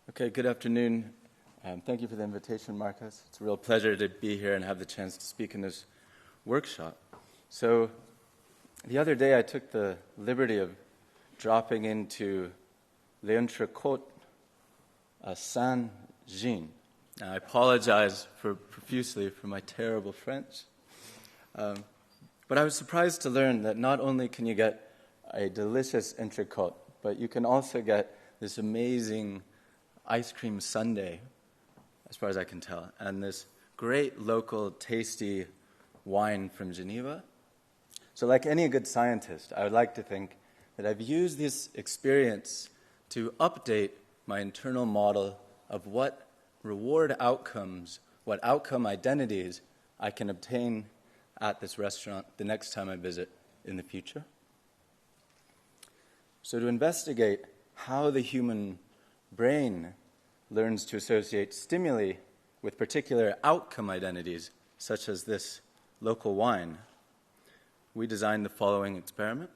Okay, good afternoon. Thank you for the invitation, Marcus. It's a real pleasure to be here and have the chance to speak in this workshop. So, the other day I took the liberty of dropping into l'entrecôte Saint-Jean. I apologize profusely for my terrible French. But I was surprised to learn that not only can you get a delicious entrecôte, but you can also get this amazing ice cream sundae, as far as I can tell, and this great local tasty wine from Geneva. So like any good scientist, I would like to think that I've used this experience to update my internal model of what reward outcomes, what outcome identities I can obtain at this restaurant the next time I visit in the future. So to investigate how the human brain learns to associate stimuli with particular outcome identities, such as this local wine, we designed the following experiment.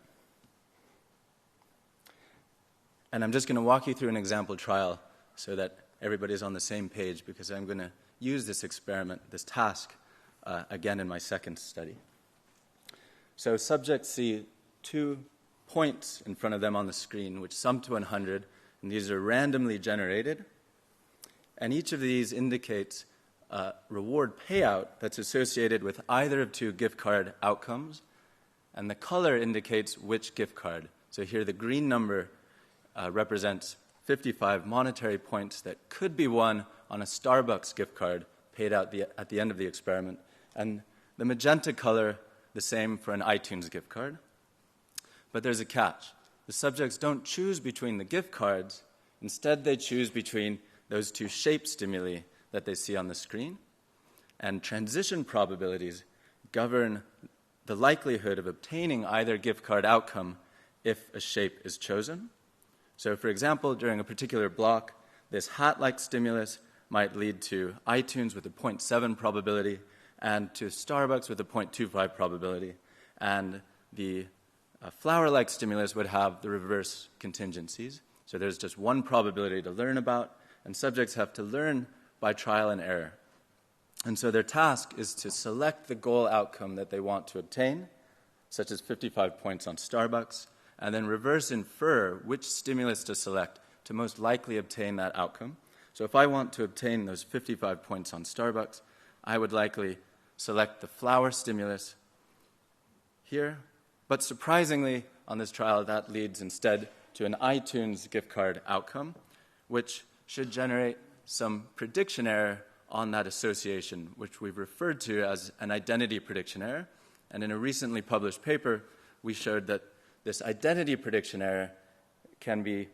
And I'm just going to walk you through an example trial so that everybody's on the same page, because I'm going to use this experiment, this task, again in my second study. So subjects see 2 points in front of them on the screen, which sum to 100, and these are randomly generated. And each of these indicates a reward payout that's associated with either of 2 gift card outcomes, and the color indicates which gift card. So here the green number represents 55 monetary points that could be won on a Starbucks gift card paid out at the end of the experiment, and the magenta color the same for an iTunes gift card. But there's a catch. The subjects don't choose between the gift cards. Instead, they choose between those 2 shape stimuli that they see on the screen, and transition probabilities govern the likelihood of obtaining either gift card outcome if a shape is chosen. So, for example, during a particular block, this hat-like stimulus might lead to iTunes with a 0.7 probability and to Starbucks with a 0.25 probability, and the flower-like stimulus would have the reverse contingencies. So there's just 1 probability to learn about, and subjects have to learn by trial and error. And so their task is to select the goal outcome that they want to obtain, such as 55 points on Starbucks, and then reverse infer which stimulus to select to most likely obtain that outcome. So if I want to obtain those 55 points on Starbucks, I would likely select the flower stimulus here. But surprisingly, on this trial, that leads instead to an iTunes gift card outcome, which should generate some prediction error on that association, which we've referred to as an identity prediction error. And in a recently published paper, we showed that this identity prediction error can be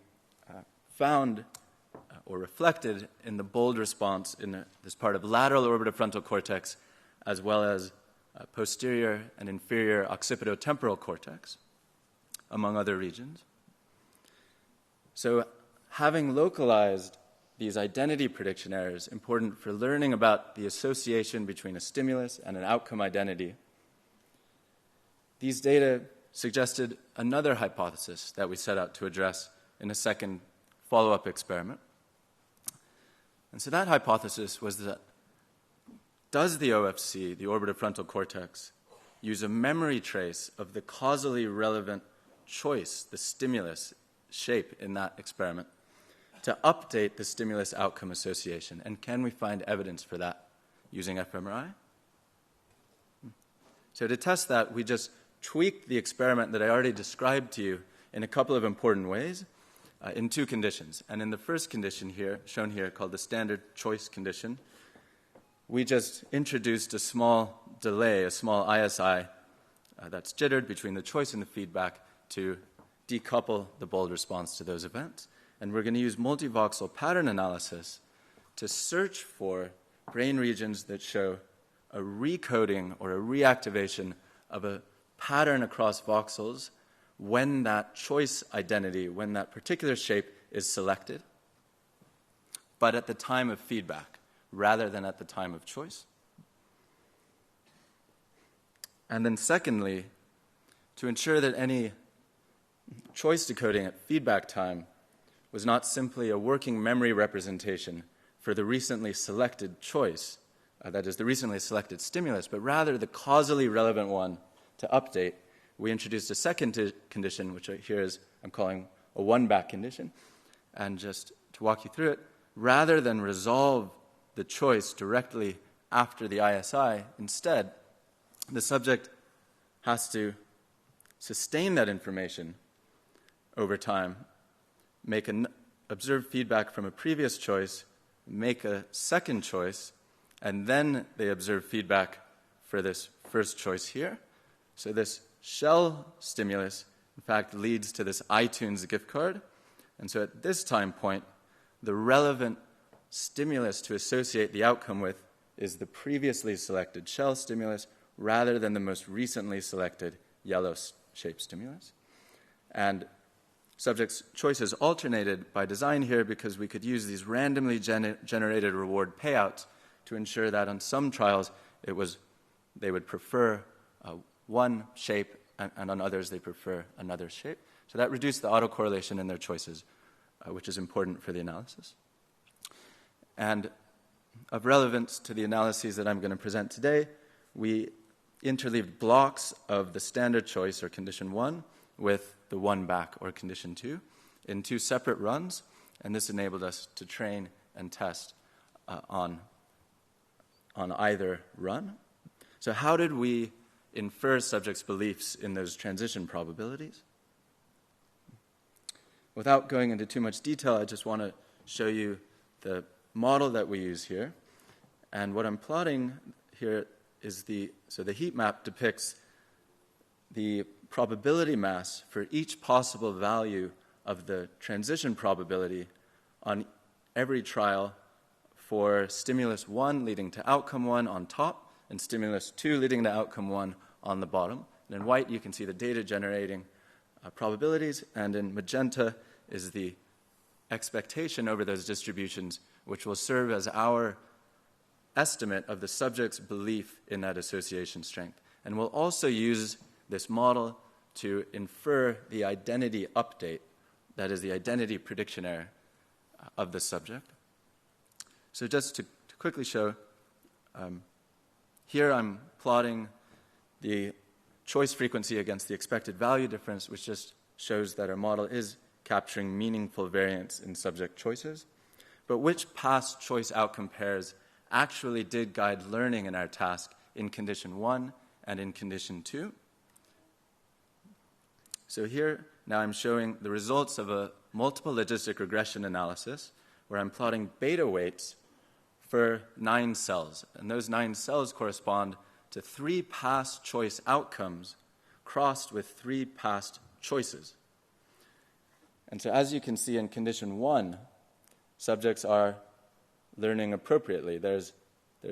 found or reflected in the bold response in this part of lateral orbitofrontal cortex, as well as posterior and inferior occipitotemporal cortex, among other regions. So having localized these identity prediction errors, important for learning about the association between a stimulus and an outcome identity, these data suggested another hypothesis that we set out to address in a second follow-up experiment. And so that hypothesis was that, does the OFC, the orbitofrontal cortex, use a memory trace of the causally relevant choice, the stimulus shape in that experiment, to update the stimulus outcome association? And can we find evidence for that using fMRI? So to test that, we just tweaked the experiment that I already described to you in a couple of important ways in 2 conditions. And in the first condition here, shown here, called the standard choice condition, we just introduced a small delay, a small ISI that's jittered between the choice and the feedback to decouple the bold response to those events. And we're going to use multivoxel pattern analysis to search for brain regions that show a recoding or a reactivation of a pattern across voxels when that choice identity, when that particular shape is selected, but at the time of feedback rather than at the time of choice. And then secondly, to ensure that any choice decoding at feedback time was not simply a working memory representation for the recently selected choice, that is, the recently selected stimulus, but rather the causally relevant one to update, we introduced a second condition, which here is I'm calling a one-back condition. And just to walk you through it, rather than resolve the choice directly after the ISI, instead, the subject has to sustain that information over time, make an observe feedback from a previous choice, make a second choice, and then they observe feedback for this first choice here. So this shell stimulus, in fact, leads to this iTunes gift card. And so at this time point, the relevant stimulus to associate the outcome with is the previously selected shell stimulus rather than the most recently selected yellow-shaped stimulus. And subjects' choices alternated by design here because we could use these randomly generated reward payouts to ensure that on some trials they would prefer one shape and on others they prefer another shape. So that reduced the autocorrelation in their choices, which is important for the analysis. And of relevance to the analyses that I'm going to present today, we interleaved blocks of the standard choice or condition 1 with the one back or condition 2 in 2 separate runs, and this enabled us to train and test on either run. So how did we infer subjects' beliefs in those transition probabilities? Without going into too much detail, I just want to show you the model that we use here. And what I'm plotting here is the heat map depicts the probability mass for each possible value of the transition probability on every trial for stimulus 1 leading to outcome 1 on top and stimulus 2 leading to outcome 1 on the bottom. And in white, you can see the data generating probabilities, and in magenta is the expectation over those distributions, which will serve as our estimate of the subject's belief in that association strength. And we'll also use this model to infer the identity update, that is the identity prediction error of the subject. So just to quickly show, here I'm plotting the choice frequency against the expected value difference, which just shows that our model is capturing meaningful variance in subject choices. But which past choice outcome pairs actually did guide learning in our task in condition 1 and in condition 2? So here, now I'm showing the results of a multiple logistic regression analysis where I'm plotting beta weights for 9 cells. And those 9 cells correspond to 3 past choice outcomes crossed with 3 past choices. And so as you can see in condition 1, subjects are learning appropriately. There's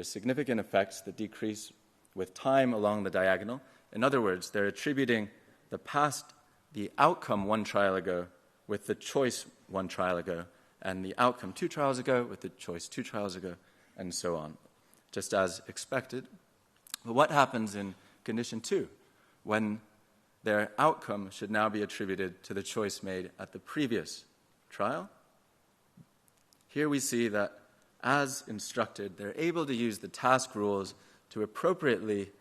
significant effects that decrease with time along the diagonal. In other words, they're attributing the outcome 1 trial ago with the choice 1 trial ago, and the outcome 2 trials ago with the choice 2 trials ago, and so on, just as expected. But what happens in condition 2 when their outcome should now be attributed to the choice made at the previous trial? Here we see that, as instructed, they're able to use the task rules to appropriately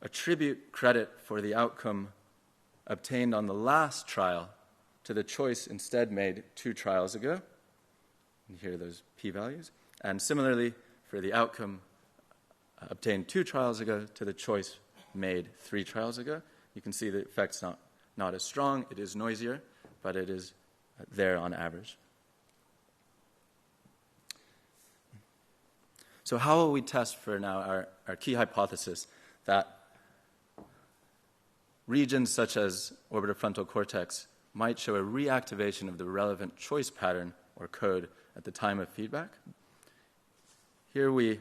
attribute credit for the outcome obtained on the last trial to the choice instead made 2 trials ago. And here are those p-values. And similarly, for the outcome obtained 2 trials ago to the choice made 3 trials ago. You can see the effect's not as strong. It is noisier, but it is there on average. So how will we test for now our key hypothesis that regions such as orbitofrontal cortex might show a reactivation of the relevant choice pattern or code at the time of feedback? Here we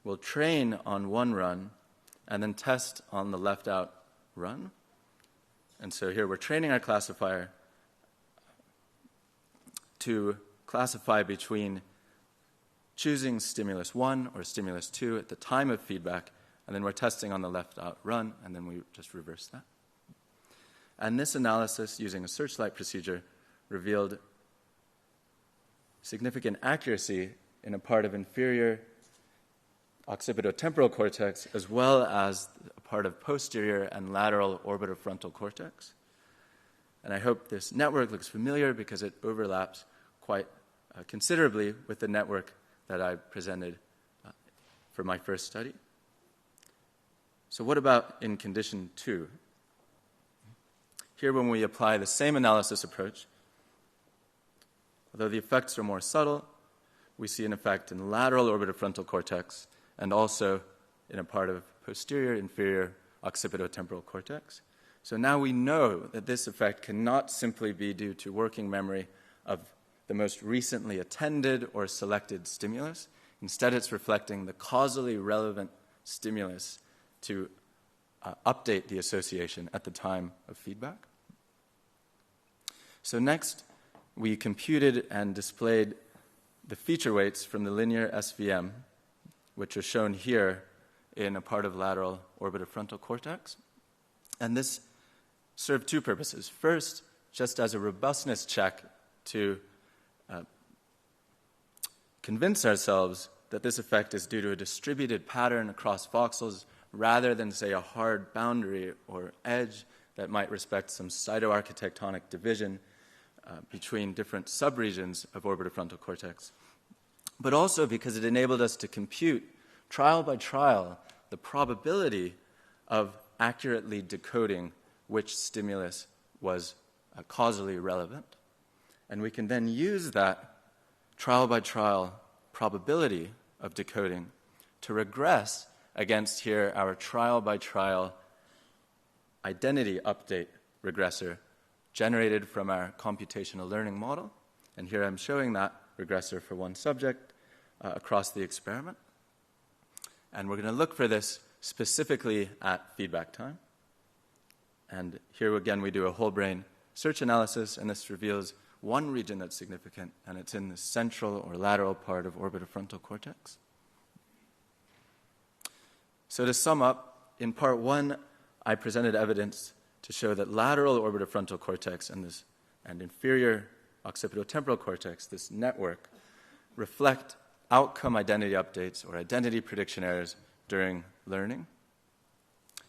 will train on 1 run and then test on the left-out run. And so here we're training our classifier to classify between choosing stimulus 1 or stimulus 2 at the time of feedback, and then we're testing on the left-out run, and then we just reverse that. And this analysis, using a searchlight procedure, revealed significant accuracy in a part of inferior occipitotemporal cortex as well as a part of posterior and lateral orbitofrontal cortex. And I hope this network looks familiar because it overlaps quite considerably with the network that I presented for my first study. So what about in condition 2? Here, when we apply the same analysis approach, although the effects are more subtle, we see an effect in lateral orbitofrontal cortex and also in a part of posterior inferior occipitotemporal cortex. So now we know that this effect cannot simply be due to working memory of the most recently attended or selected stimulus. Instead, it's reflecting the causally relevant stimulus to update the association at the time of feedback. So next, we computed and displayed the feature weights from the linear SVM, which are shown here in a part of lateral orbitofrontal cortex. And this served two purposes. First, just as a robustness check to convince ourselves that this effect is due to a distributed pattern across voxels rather than, say, a hard boundary or edge that might respect some cytoarchitectonic division between different subregions of orbitofrontal cortex, but also because it enabled us to compute, trial by trial, the probability of accurately decoding which stimulus was causally relevant. And we can then use that trial by trial probability of decoding to regress against here our trial by trial identity update regressor generated from our computational learning model. And here I'm showing that regressor for one subject across the experiment. And we're going to look for this specifically at feedback time. And here again we do a whole brain search analysis, and this reveals one region that's significant, and it's in the central or lateral part of orbitofrontal cortex. So to sum up, in part 1, I presented evidence to show that lateral orbitofrontal cortex and inferior occipitotemporal cortex, this network, reflect outcome identity updates or identity prediction errors during learning.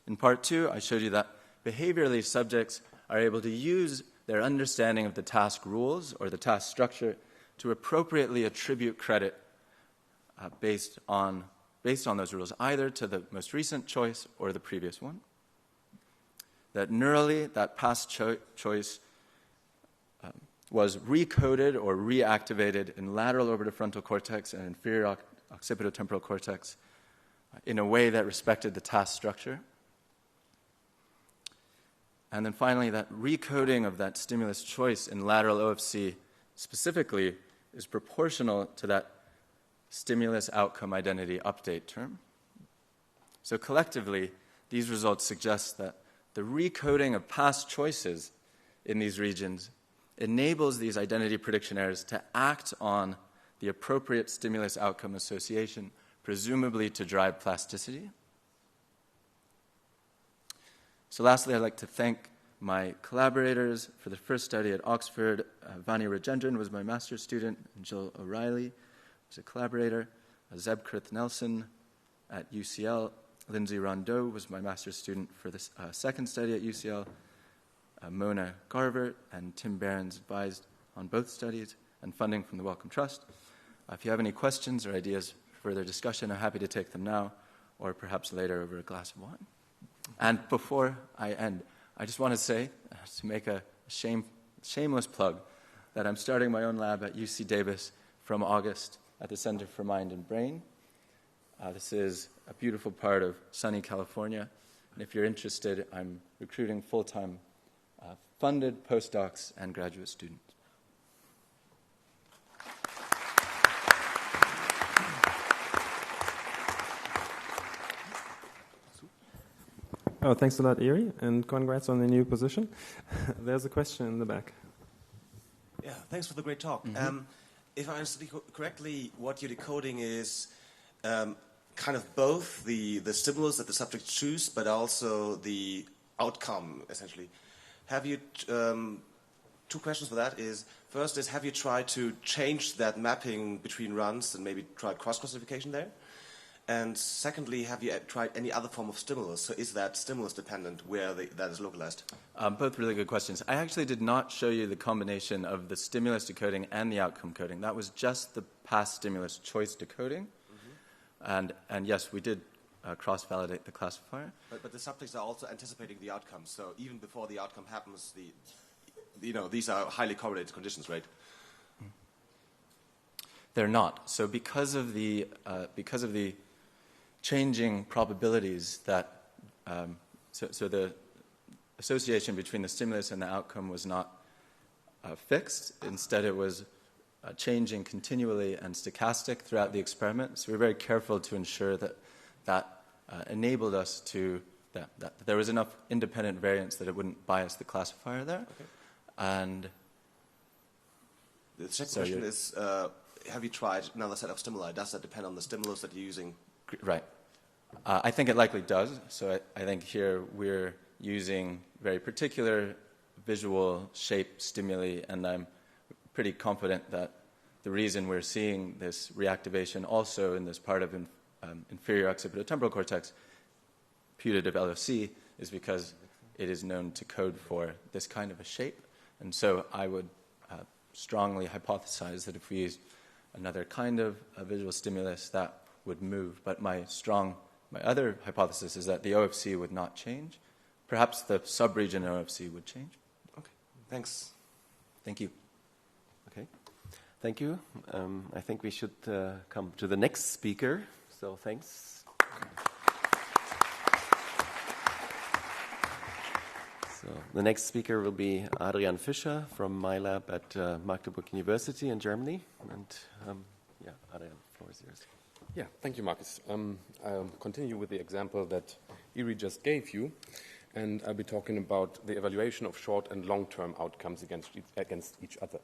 In part 2, I showed you that behaviorally subjects are able to use their understanding of the task rules or the task structure to appropriately attribute credit based on those rules, either to the most recent choice or the previous one. That neurally, that past choice was recoded or reactivated in lateral orbitofrontal cortex and inferior occipitotemporal cortex in a way that respected the task structure. And then finally, that recoding of that stimulus choice in lateral OFC specifically is proportional to that stimulus outcome identity update term. So collectively, these results suggest that the recoding of past choices in these regions enables these identity prediction errors to act on the appropriate stimulus outcome association, presumably to drive plasticity. So lastly, I'd like to thank my collaborators for the first study at Oxford. Vani Rajendran was my master's student, and Jill O'Reilly was a collaborator. Zeb Krith Nelson at UCL. Lindsay Rondeau was my master's student for the second study at UCL. Mona Garver and Tim Behrens advised on both studies, and funding from the Wellcome Trust. If you have any questions or ideas for further discussion, I'm happy to take them now or perhaps later over a glass of wine. And before I end, I just want to say, to make a shameless plug, that I'm starting my own lab at UC Davis from August at the Center for Mind and Brain. This is a beautiful part of sunny California, and if you're interested, I'm recruiting full-time funded postdocs and graduate students. Oh, thanks a lot, Erie, and congrats on the new position. There's a question in the back. Yeah, thanks for the great talk. Mm-hmm. If I understood correctly, what you're decoding is kind of both the stimulus that the subjects choose, but also the outcome, essentially. Have you two questions for that is, first is, have you tried to change that mapping between runs and maybe try cross-classification there? And secondly, have you tried any other form of stimulus? So is that stimulus dependent where that is localized? Both really good questions. I actually did not show you the combination of the stimulus decoding and the outcome coding. That was just the past stimulus choice decoding. Mm-hmm. And yes, we did cross-validate the classifier. But the subjects are also anticipating the outcome. So even before the outcome happens, these are highly correlated conditions, right? They're not. So because of the changing probabilities that so the association between the stimulus and the outcome was not fixed. Instead, it was changing continually and stochastic throughout the experiment. So we were very careful to ensure that enabled us to that there was enough independent variance that it wouldn't bias the classifier there. Okay. And the second question is, have you tried another set of stimuli? Does that depend on the stimulus that you're using? Right. I think it likely does. So I think here we're using very particular visual shape stimuli, and I'm pretty confident that the reason we're seeing this reactivation also in this part of inferior occipitotemporal cortex, putative LOC, is because it is known to code for this kind of a shape. And so I would strongly hypothesize that if we use another kind of a visual stimulus, that would move. But my other hypothesis is that the OFC would not change. Perhaps the subregion OFC would change. Okay, thanks. Thank you. Okay, thank you. I think we should come to the next speaker. So thanks. So the next speaker will be Adrian Fischer from my lab at Magdeburg University in Germany. And Adrian, the floor is yours. Yeah, thank you, Marcus. I'll continue with the example that Erie just gave you, and I'll be talking about the evaluation of short and long-term outcomes against each other.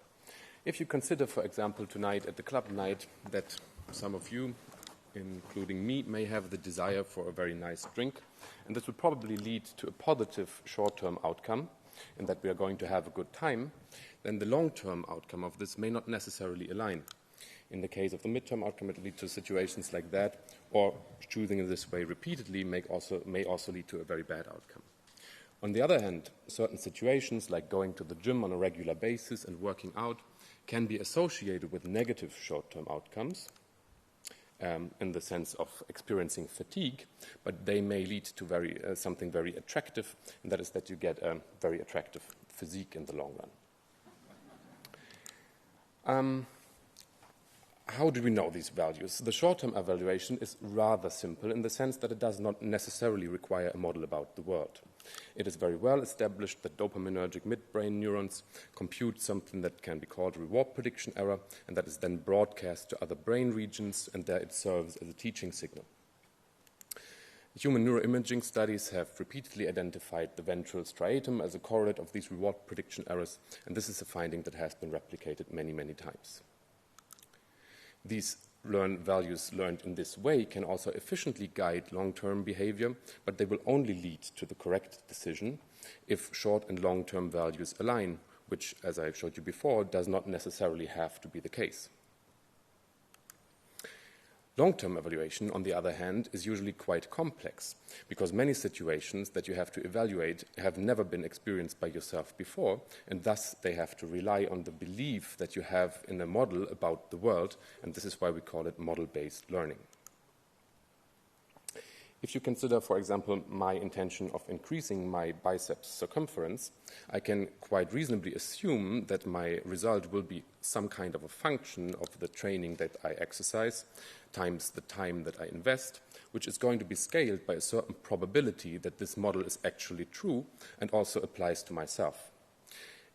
If you consider, for example, tonight at the club night that some of you, including me, may have the desire for a very nice drink, and this would probably lead to a positive short-term outcome, in that we are going to have a good time, then the long-term outcome of this may not necessarily align. In the case of the midterm outcome, it leads to situations like that, or choosing in this way repeatedly may also lead to a very bad outcome. On the other hand, certain situations like going to the gym on a regular basis and working out can be associated with negative short-term outcomes in the sense of experiencing fatigue, but they may lead to something very attractive, and that is that you get a very attractive physique in the long run. How do we know these values? The short-term evaluation is rather simple in the sense that it does not necessarily require a model about the world. It is very well established that dopaminergic midbrain neurons compute something that can be called reward prediction error, and that is then broadcast to other brain regions, and there it serves as a teaching signal. Human neuroimaging studies have repeatedly identified the ventral striatum as a correlate of these reward prediction errors, and this is a finding that has been replicated many, many times. These values learned in this way can also efficiently guide long-term behavior, but they will only lead to the correct decision if short and long-term values align, which, as I showed you before, does not necessarily have to be the case. Long-term evaluation, on the other hand, is usually quite complex because many situations that you have to evaluate have never been experienced by yourself before, and thus they have to rely on the belief that you have in a model about the world, and this is why we call it model-based learning. If you consider, for example, my intention of increasing my biceps circumference, I can quite reasonably assume that my result will be some kind of a function of the training that I exercise times the time that I invest, which is going to be scaled by a certain probability that this model is actually true and also applies to myself.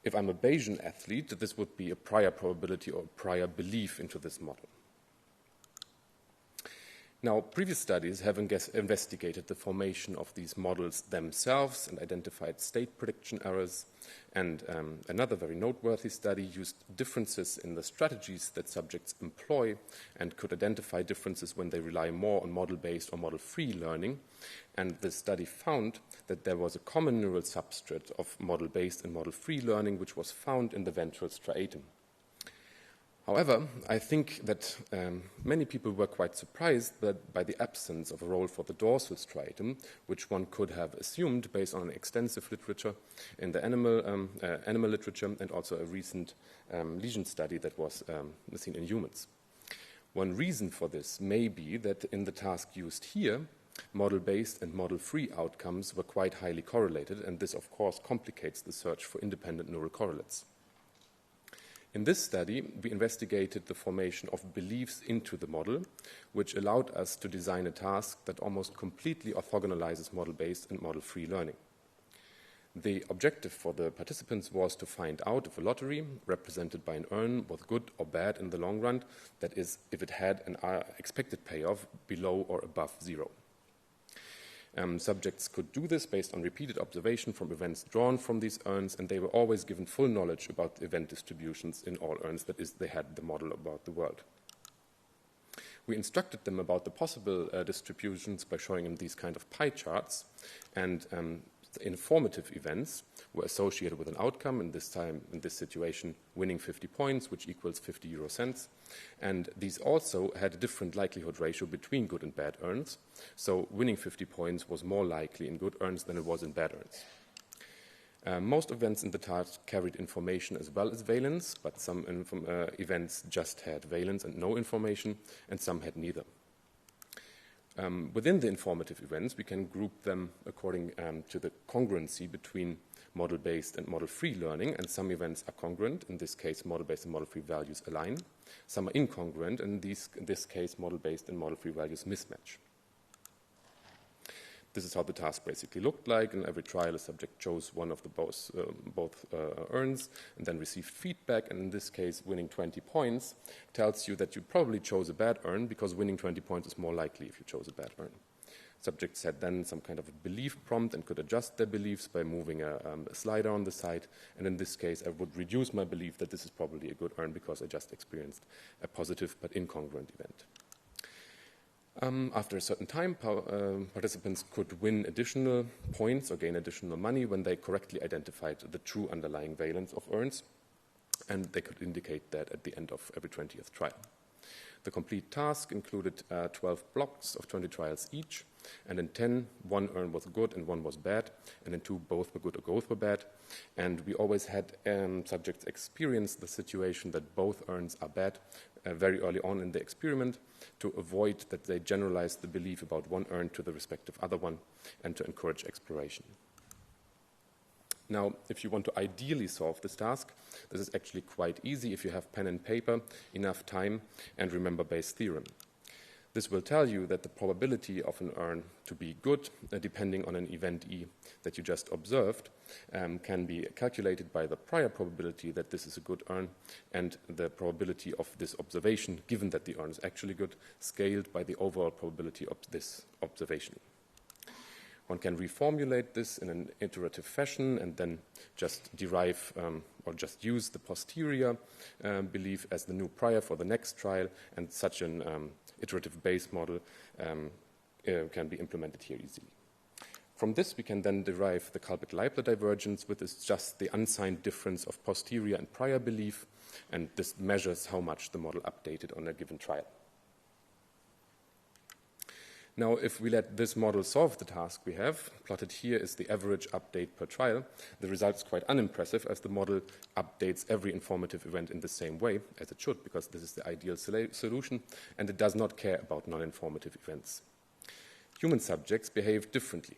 If I'm a Bayesian athlete, this would be a prior probability or a prior belief into this model. Now, previous studies have investigated the formation of these models themselves and identified state prediction errors. And another very noteworthy study used differences in the strategies that subjects employ and could identify differences when they rely more on model-based or model-free learning. And this study found that there was a common neural substrate of model-based and model-free learning, which was found in the ventral striatum. However, I think that many people were quite surprised by the absence of a role for the dorsal striatum, which one could have assumed based on extensive literature in the animal literature and also a recent lesion study that was seen in humans. One reason for this may be that in the task used here, model-based and model-free outcomes were quite highly correlated, and this, of course, complicates the search for independent neural correlates. In this study, we investigated the formation of beliefs into the model, which allowed us to design a task that almost completely orthogonalizes model-based and model-free learning. The objective for the participants was to find out if a lottery, represented by an urn, was good or bad in the long run, that is, if it had an expected payoff below or above 0. Subjects could do this based on repeated observation from events drawn from these urns, and they were always given full knowledge about event distributions in all urns, that is, they had the model about the world. We instructed them about the possible distributions by showing them these kind of pie charts, and the informative events were associated with an outcome, in this situation, winning 50 points, which equals 50 euro cents. And these also had a different likelihood ratio between good and bad urns. So winning 50 points was more likely in good urns than it was in bad urns. Most events in the task carried information as well as valence, but some events just had valence and no information, and some had neither. Within the informative events, we can group them according to the congruency between model-based and model-free learning, and some events are congruent. In this case, model-based and model-free values align. Some are incongruent, and in this case, model-based and model-free values mismatch. This is how the task basically looked like. In every trial, a subject chose one of the both urns and then received feedback. And in this case, winning 20 points tells you that you probably chose a bad urn, because winning 20 points is more likely if you chose a bad urn. Subjects had then some kind of a belief prompt and could adjust their beliefs by moving a slider on the side. And in this case, I would reduce my belief that this is probably a good urn because I just experienced a positive but incongruent event. After a certain time, participants could win additional points or gain additional money when they correctly identified the true underlying valence of urns, and they could indicate that at the end of every 20th trial. The complete task included 12 blocks of 20 trials each, and in 10, one urn was good and one was bad, and in 2, both were good or both were bad. And we always had subjects experience the situation that both urns are bad very early on in the experiment, to avoid that they generalize the belief about one urn to the respective other one, and to encourage exploration. Now, if you want to ideally solve this task, this is actually quite easy if you have pen and paper, enough time, and remember Bayes' theorem. This will tell you that the probability of an urn to be good, depending on an event E that you just observed, can be calculated by the prior probability that this is a good urn, and the probability of this observation, given that the urn is actually good, scaled by the overall probability of this observation. One can reformulate this in an iterative fashion and then just derive or just use the posterior belief as the new prior for the next trial, and such an iterative Bayes model can be implemented here easily. From this, we can then derive the Kalbeck-Leibler divergence, which is just the unsigned difference of posterior and prior belief, and this measures how much the model updated on a given trial. Now, if we let this model solve the task we have, plotted here is the average update per trial, the result is quite unimpressive, as the model updates every informative event in the same way, as it should, because this is the ideal solution, and it does not care about non-informative events. Human subjects behave differently.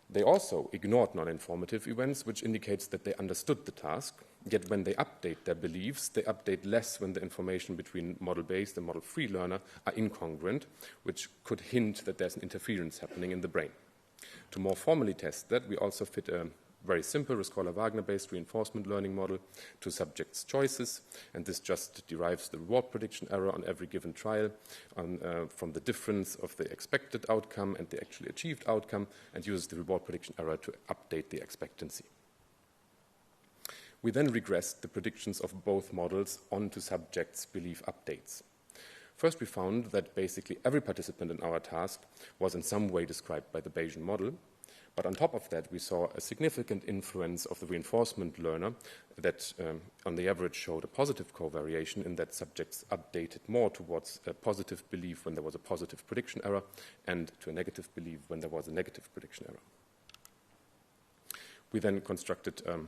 They also ignored non-informative events, which indicates that they understood the task, yet when they update their beliefs, they update less when the information between model-based and model-free learner are incongruent, which could hint that there's an interference happening in the brain. To more formally test that, we also fit a very simple Rescorla-Wagner-based reinforcement learning model to subjects' choices, and this just derives the reward prediction error on every given trial from the difference of the expected outcome and the actually achieved outcome, and uses the reward prediction error to update the expectancy. We then regressed the predictions of both models onto subjects' belief updates. First, we found that basically every participant in our task was in some way described by the Bayesian model. But on top of that, we saw a significant influence of the reinforcement learner that on the average showed a positive covariation in that subjects updated more towards a positive belief when there was a positive prediction error and to a negative belief when there was a negative prediction error. We then constructed a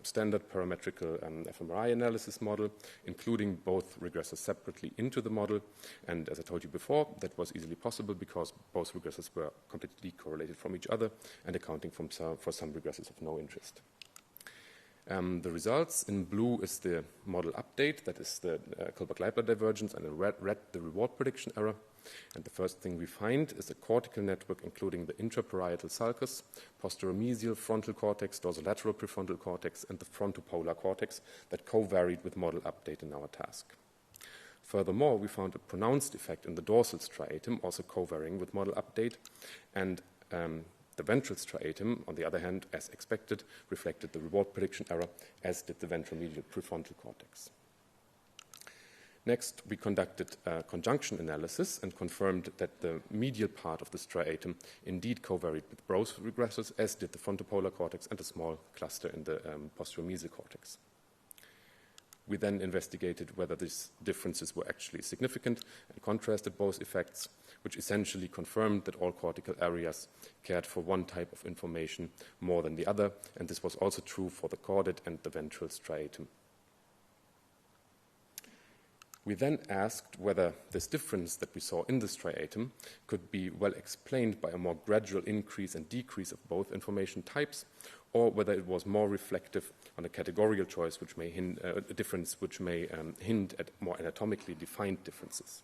standard parametrical fMRI analysis model, including both regressors separately into the model. And as I told you before, that was easily possible because both regressors were completely correlated from each other and accounting for some regressors of no interest. The results in blue is the model update, that is the Kullback-Leibler divergence, and in red the reward prediction error. And the first thing we find is a cortical network including the intraparietal sulcus, posteromesial frontal cortex, dorsolateral prefrontal cortex, and the frontopolar cortex that co-varied with model update in our task. Furthermore, we found a pronounced effect in the dorsal striatum, also co-varying with model update, and the ventral striatum, on the other hand, as expected, reflected the reward prediction error, as did the ventromedial prefrontal cortex. Next, we conducted a conjunction analysis and confirmed that the medial part of the striatum indeed covaried with both regressors, as did the frontopolar cortex and a small cluster in the posteromesial cortex. We then investigated whether these differences were actually significant and contrasted both effects, which essentially confirmed that all cortical areas cared for one type of information more than the other, and this was also true for the caudate and the ventral striatum. We then asked whether this difference that we saw in the striatum could be well explained by a more gradual increase and decrease of both information types, or whether it was more reflective on a categorical choice, which may a difference which may hint at more anatomically defined differences.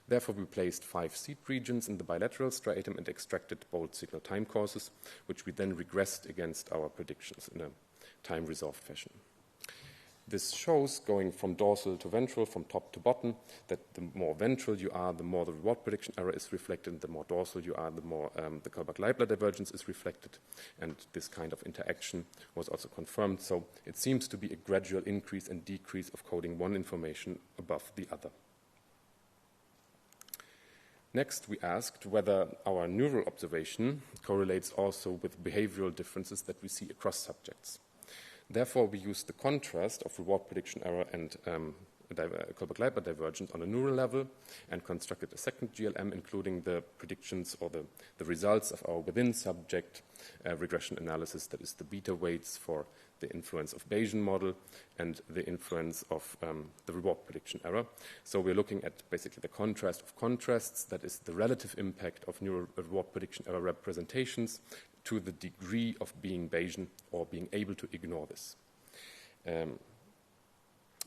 Therefore, we placed 5 seed regions in the bilateral striatum and extracted bold signal time courses, which we then regressed against our predictions in a time-resolved fashion. This shows, going from dorsal to ventral, from top to bottom, that the more ventral you are, the more the reward prediction error is reflected, and the more dorsal you are, the more the Kullback-Leibler divergence is reflected. And this kind of interaction was also confirmed. So it seems to be a gradual increase and decrease of coding one information above the other. Next, we asked whether our neural observation correlates also with behavioral differences that we see across subjects. Therefore, we used the contrast of reward prediction error and Kullback-Leibler divergence on a neural level and constructed a second GLM, including the predictions or the results of our within-subject regression analysis, that is the beta weights for the influence of Bayesian model and the influence of the reward prediction error. So we're looking at basically the contrast of contrasts, that is the relative impact of neural reward prediction error representations to the degree of being Bayesian or being able to ignore this.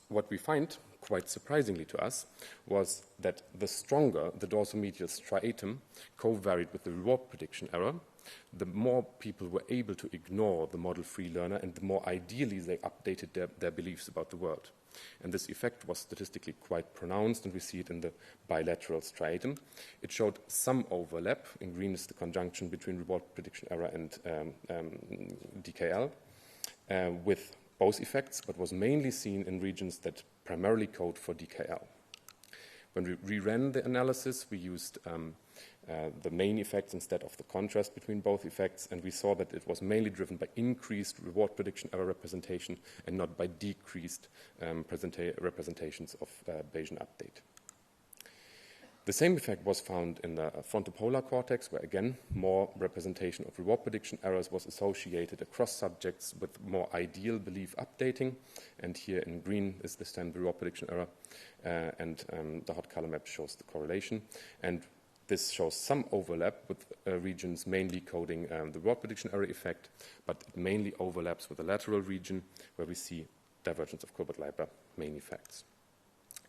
What we find, quite surprisingly to us, was that the stronger the dorsomedial striatum co-varied with the reward prediction error, the more people were able to ignore the model-free learner and the more ideally they updated their beliefs about the world. And this effect was statistically quite pronounced, and we see it in the bilateral striatum. It showed some overlap. In green is the conjunction between reward prediction error and DKL with both effects, but was mainly seen in regions that primarily code for DKL. When we reran the analysis, we used the main effects instead of the contrast between both effects, and we saw that it was mainly driven by increased reward prediction error representation and not by decreased representations of Bayesian update. The same effect was found in the frontopolar cortex, where again more representation of reward prediction errors was associated across subjects with more ideal belief updating, and here in green is this time the reward prediction error, and the hot color map shows the correlation. And this shows some overlap with regions mainly coding the reward prediction error effect, but it mainly overlaps with the lateral region where we see divergence of Kullback-Leibler main effects.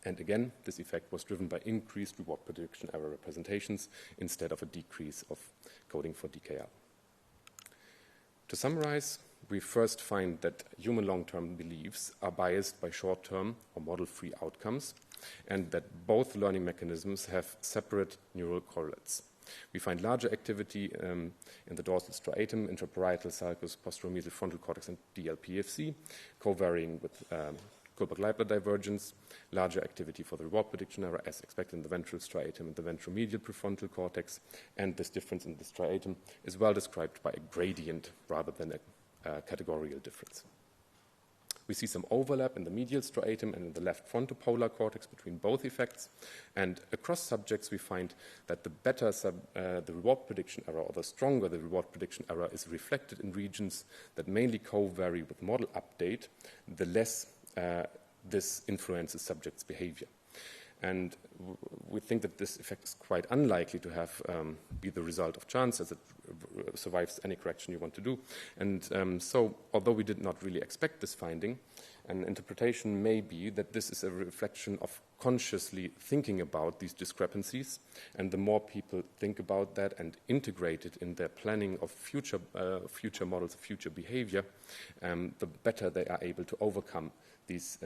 And again, this effect was driven by increased reward prediction error representations instead of a decrease of coding for DKL. To summarize, we first find that human long-term beliefs are biased by short-term or model-free outcomes, and that both learning mechanisms have separate neural correlates. We find larger activity in the dorsal striatum, intraparietal sulcus, posteromedial frontal cortex, and DLPFC, co-varying with Kullback-Leibler divergence, larger activity for the reward prediction error, as expected in the ventral striatum and the ventromedial prefrontal cortex, and this difference in the striatum is well described by a gradient rather than a categorical difference. We see some overlap in the medial striatum and in the left frontopolar cortex between both effects, and across subjects we find that the better the reward prediction error, or the stronger the reward prediction error, is reflected in regions that mainly co-vary with model update, the less this influences subjects' behavior. And we think that this effect is quite unlikely to have be the result of chance, as it survives any correction you want to do. And so, although we did not really expect this finding, an interpretation may be that this is a reflection of consciously thinking about these discrepancies, and the more people think about that and integrate it in their planning of future models of future behavior, the better they are able to overcome these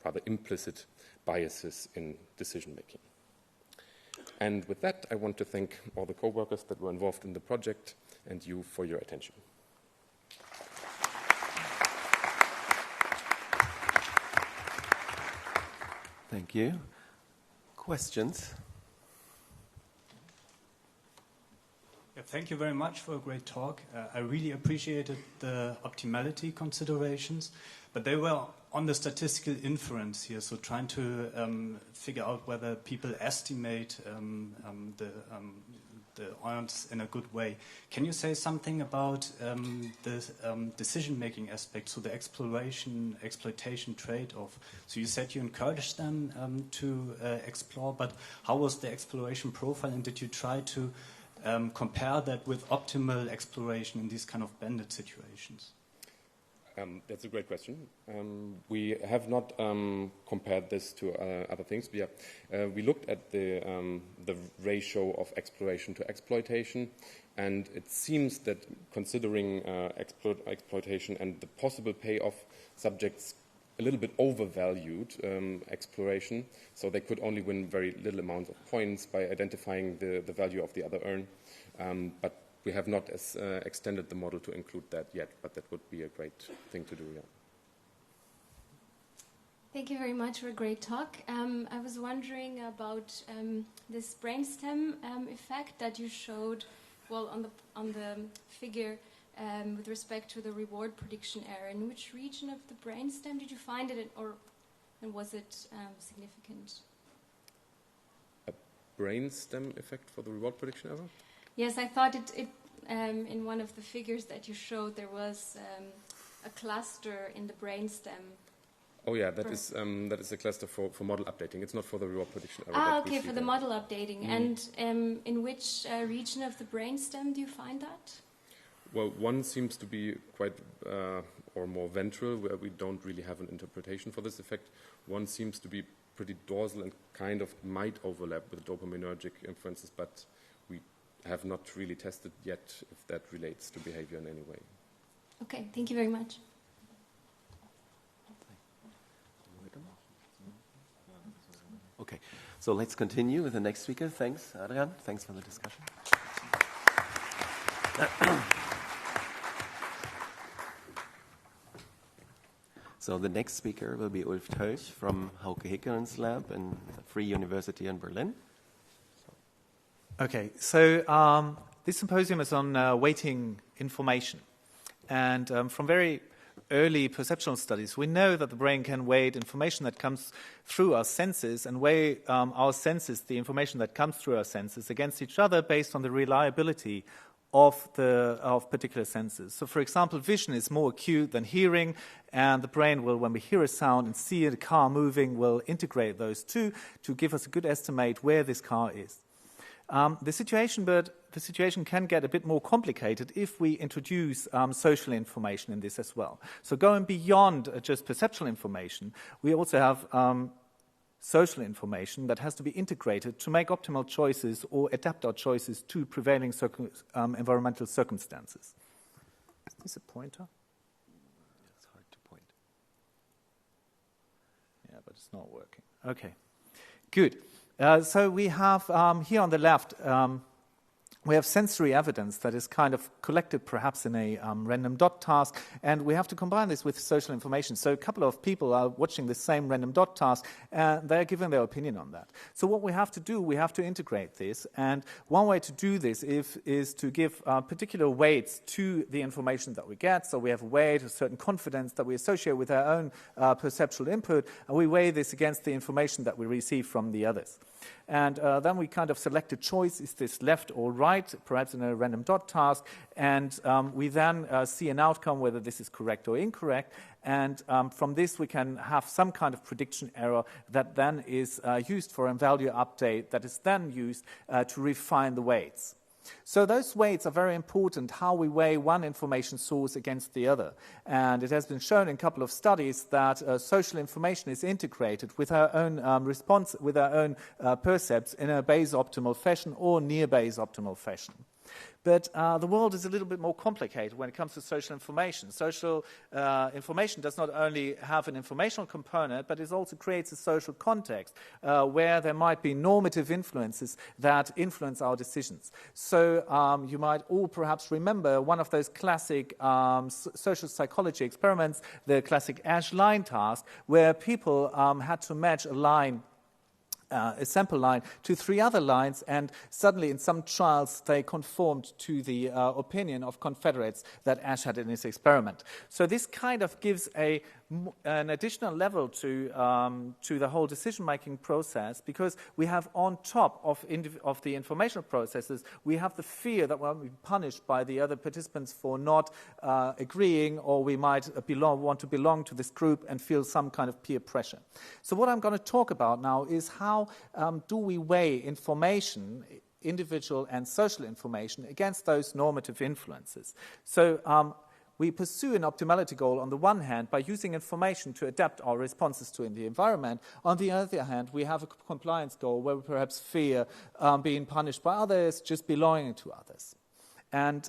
rather implicit biases in decision-making. And with that, I want to thank all the co-workers that were involved in the project and you for your attention. Thank you. Questions? Yeah, thank you very much for a great talk. I really appreciated the optimality considerations, but they were on the statistical inference here, so trying to figure out whether people estimate the ions in a good way. Can you say something about the decision-making aspect, so the exploitation trade-off? So you said you encouraged them to explore, but how was the exploration profile, and did you try to compare that with optimal exploration in these kind of bandit situations? That's a great question. We have not compared this to other things. We looked at the ratio of exploration to exploitation, and it seems that considering exploitation and the possible payoff, subjects a little bit overvalued exploration, so they could only win very little amounts of points by identifying the value of the other urn. But we have not extended the model to include that yet, but that would be a great thing to do, yeah. Thank you very much for a great talk. I was wondering about this brainstem effect that you showed, well, on the figure with respect to the reward prediction error. In which region of the brainstem did you find it, and was it significant? A brainstem effect for the reward prediction error? Yes, I thought it in one of the figures that you showed, there was a cluster in the brainstem. Oh yeah, that is a cluster for model updating. It's not for the reward prediction error. Ah, okay, for the model updating. And in which region of the brainstem do you find that? Well, one seems to be quite or more ventral, where we don't really have an interpretation for this effect. One seems to be pretty dorsal and kind of might overlap with dopaminergic influences, but we have not really tested yet if that relates to behavior in any way. Okay, thank you very much. Okay, so let's continue with the next speaker. Thanks, Adrian. Thanks for the discussion. So the next speaker will be Ulf Tölch from Hauke Heekeren's lab in Free University in Berlin. Okay, so this symposium is on weighting information. And from very early perceptual studies, we know that the brain can weight information that comes through our senses and weigh our senses, the information that comes through our senses, against each other based on the reliability of particular senses. So, for example, vision is more acute than hearing, and the brain will, when we hear a sound and see a car moving, will integrate those two to give us a good estimate where this car is. The situation can get a bit more complicated if we introduce social information in this as well. So going beyond just perceptual information, we also have social information that has to be integrated to make optimal choices or adapt our choices to prevailing environmental circumstances. Is this a pointer? It's not working. Okay, good. So we have here on the left, we have sensory evidence that is kind of collected perhaps in a random dot task, and we have to combine this with social information. So a couple of people are watching the same random dot task, and they're giving their opinion on that. So what we have to do, we have to integrate this, and one way to do this is to give particular weights to the information that we get. So we have a weight, a certain confidence that we associate with our own perceptual input, and we weigh this against the information that we receive from the others. And then we kind of select a choice, is this left or right, perhaps in a random dot task, and we then see an outcome, whether this is correct or incorrect, and from this we can have some kind of prediction error that then is used for a value update that is then used to refine the weights. So those weights are very important, how we weigh one information source against the other. And it has been shown in a couple of studies that social information is integrated with our own response, with our own percepts in a base optimal fashion or near base optimal fashion. But the world is a little bit more complicated when it comes to social information. Social information does not only have an informational component, but it also creates a social context where there might be normative influences that influence our decisions. So you might all perhaps remember one of those classic social psychology experiments, the classic Ash line task, where people had to match a line, a sample line, to 3 other lines, and suddenly in some trials they conformed to the opinion of Confederates that Ash had in his experiment. So this kind of gives an additional level to the whole decision-making process, because we have on top of the informational processes, we have the fear that we'll be punished by the other participants for not agreeing, or we might want to belong to this group and feel some kind of peer pressure. So what I'm going to talk about now is how do we weigh information, individual and social information, against those normative influences. So we pursue an optimality goal on the one hand by using information to adapt our responses to in the environment. On the other hand, we have a compliance goal where we perhaps fear being punished by others, just belonging to others. And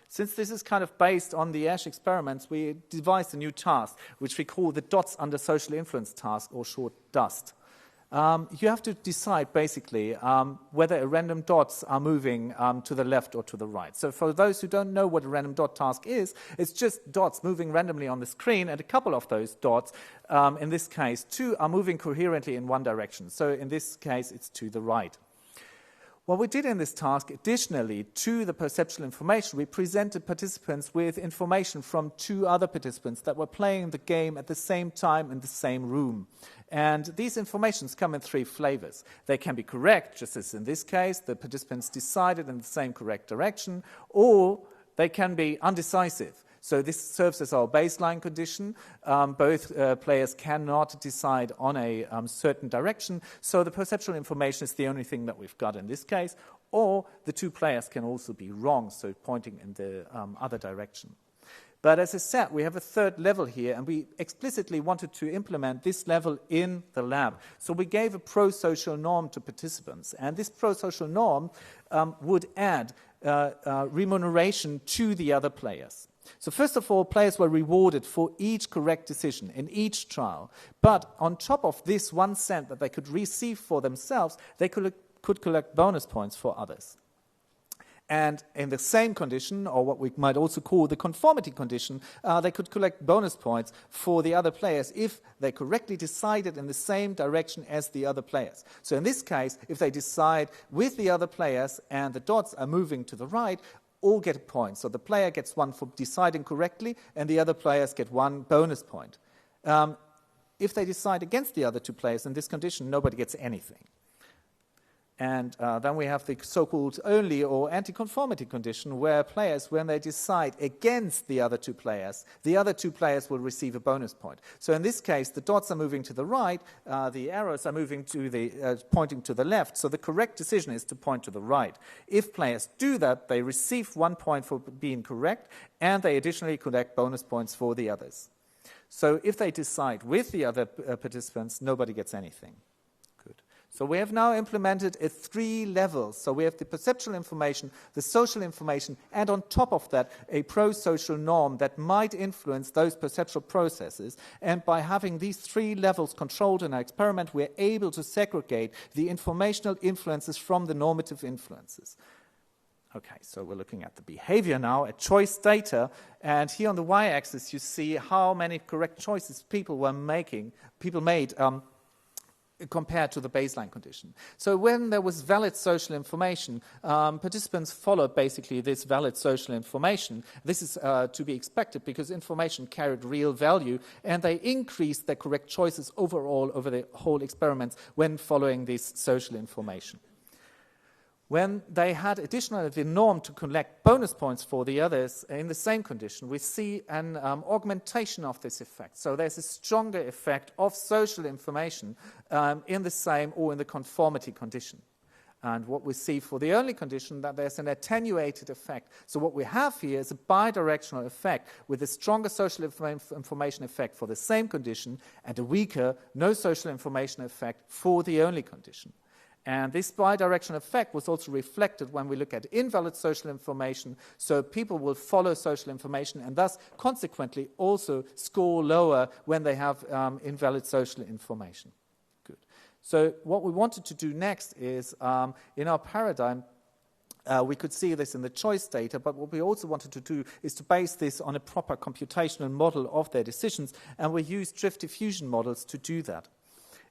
since this is kind of based on the Ash experiments, we devised a new task, which we call the dots under social influence task, or short DUST. You have to decide, basically, whether random dots are moving to the left or to the right. So for those who don't know what a random dot task is, it's just dots moving randomly on the screen, and a couple of those dots, in this case 2, are moving coherently in one direction. So in this case, it's to the right. What we did in this task, additionally to the perceptual information, we presented participants with information from 2 other participants that were playing the game at the same time in the same room. And these informations come in 3 flavors. They can be correct, just as in this case, the participants decided in the same correct direction, or they can be undecisive. So this serves as our baseline condition. Both players cannot decide on a certain direction, so the perceptual information is the only thing that we've got in this case, or the 2 players can also be wrong, so pointing in the other direction. But as I said, we have a 3rd level here, and we explicitly wanted to implement this level in the lab. So we gave a pro-social norm to participants, and this pro-social norm would add remuneration to the other players. So first of all, players were rewarded for each correct decision in each trial. But on top of this 1 cent that they could receive for themselves, they could collect bonus points for others. And in the same condition, or what we might also call the conformity condition, they could collect bonus points for the other players if they correctly decided in the same direction as the other players. So in this case, if they decide with the other players and the dots are moving to the right, all get a point. So the player gets 1 for deciding correctly, and the other players get 1 bonus point. If they decide against the other 2 players in this condition, nobody gets anything. And then we have the so-called only or anti-conformity condition, where players, when they decide against the other 2 players, the other 2 players will receive a bonus point. So in this case, the dots are moving to the right, the arrows are moving to the pointing to the left. So the correct decision is to point to the right. If players do that, they receive 1 point for being correct, and they additionally collect bonus points for the others. So if they decide with the other participants, nobody gets anything. So we have now implemented 3 levels. So we have the perceptual information, the social information, and on top of that, a pro-social norm that might influence those perceptual processes. And by having these 3 levels controlled in our experiment, we're able to segregate the informational influences from the normative influences. Okay, so we're looking at the behavior now, at choice data, and here on the y-axis you see how many correct choices people made compared to the baseline condition. So when there was valid social information, participants followed basically this valid social information. This is to be expected because information carried real value, and they increased their correct choices overall over the whole experiment when following this social information. When they had additionally the norm to collect bonus points for the others in the same condition, we see an augmentation of this effect. So there's a stronger effect of social information in the same or in the conformity condition. And what we see for the only condition, that there's an attenuated effect. So what we have here is a bidirectional effect with a stronger social information effect for the same condition and a weaker no social information effect for the only condition. And this bidirectional effect was also reflected when we look at invalid social information. So people will follow social information and thus consequently also score lower when they have invalid social information. Good. So what we wanted to do next is, in our paradigm, we could see this in the choice data, but what we also wanted to do is to base this on a proper computational model of their decisions, and we used drift diffusion models to do that.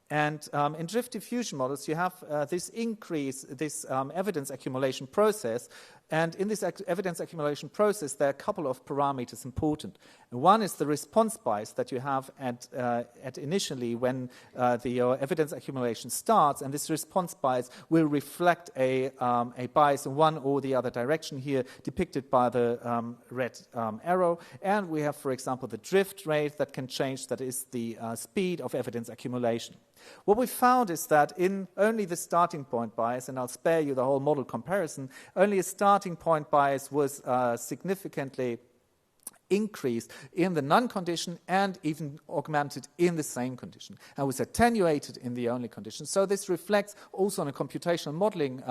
And in drift diffusion models, you have this evidence accumulation process. And in this evidence accumulation process, there are a couple of parameters important. One is the response bias that you have at initially when the evidence accumulation starts. And this response bias will reflect a bias in one or the other direction here, depicted by the red arrow. And we have, for example, the drift rate that can change, that is the speed of evidence accumulation. What we found is that in only the starting point bias, and I'll spare you the whole model comparison, only a starting point bias was significantly increased in the none condition and even augmented in the same condition, and was attenuated in the only condition. So this reflects also on a computational modeling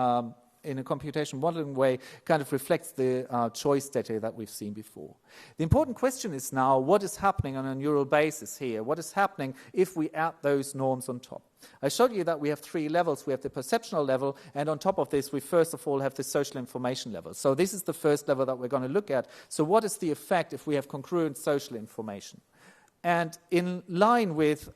in a computational modeling way, kind of reflects the choice data that we've seen before. The important question is now, what is happening on a neural basis here? What is happening if we add those norms on top? I showed you that we have 3 levels. We have the perceptual level, and on top of this, we first of all have the social information level. So this is the first level that we're going to look at. So what is the effect if we have congruent social information? And in line with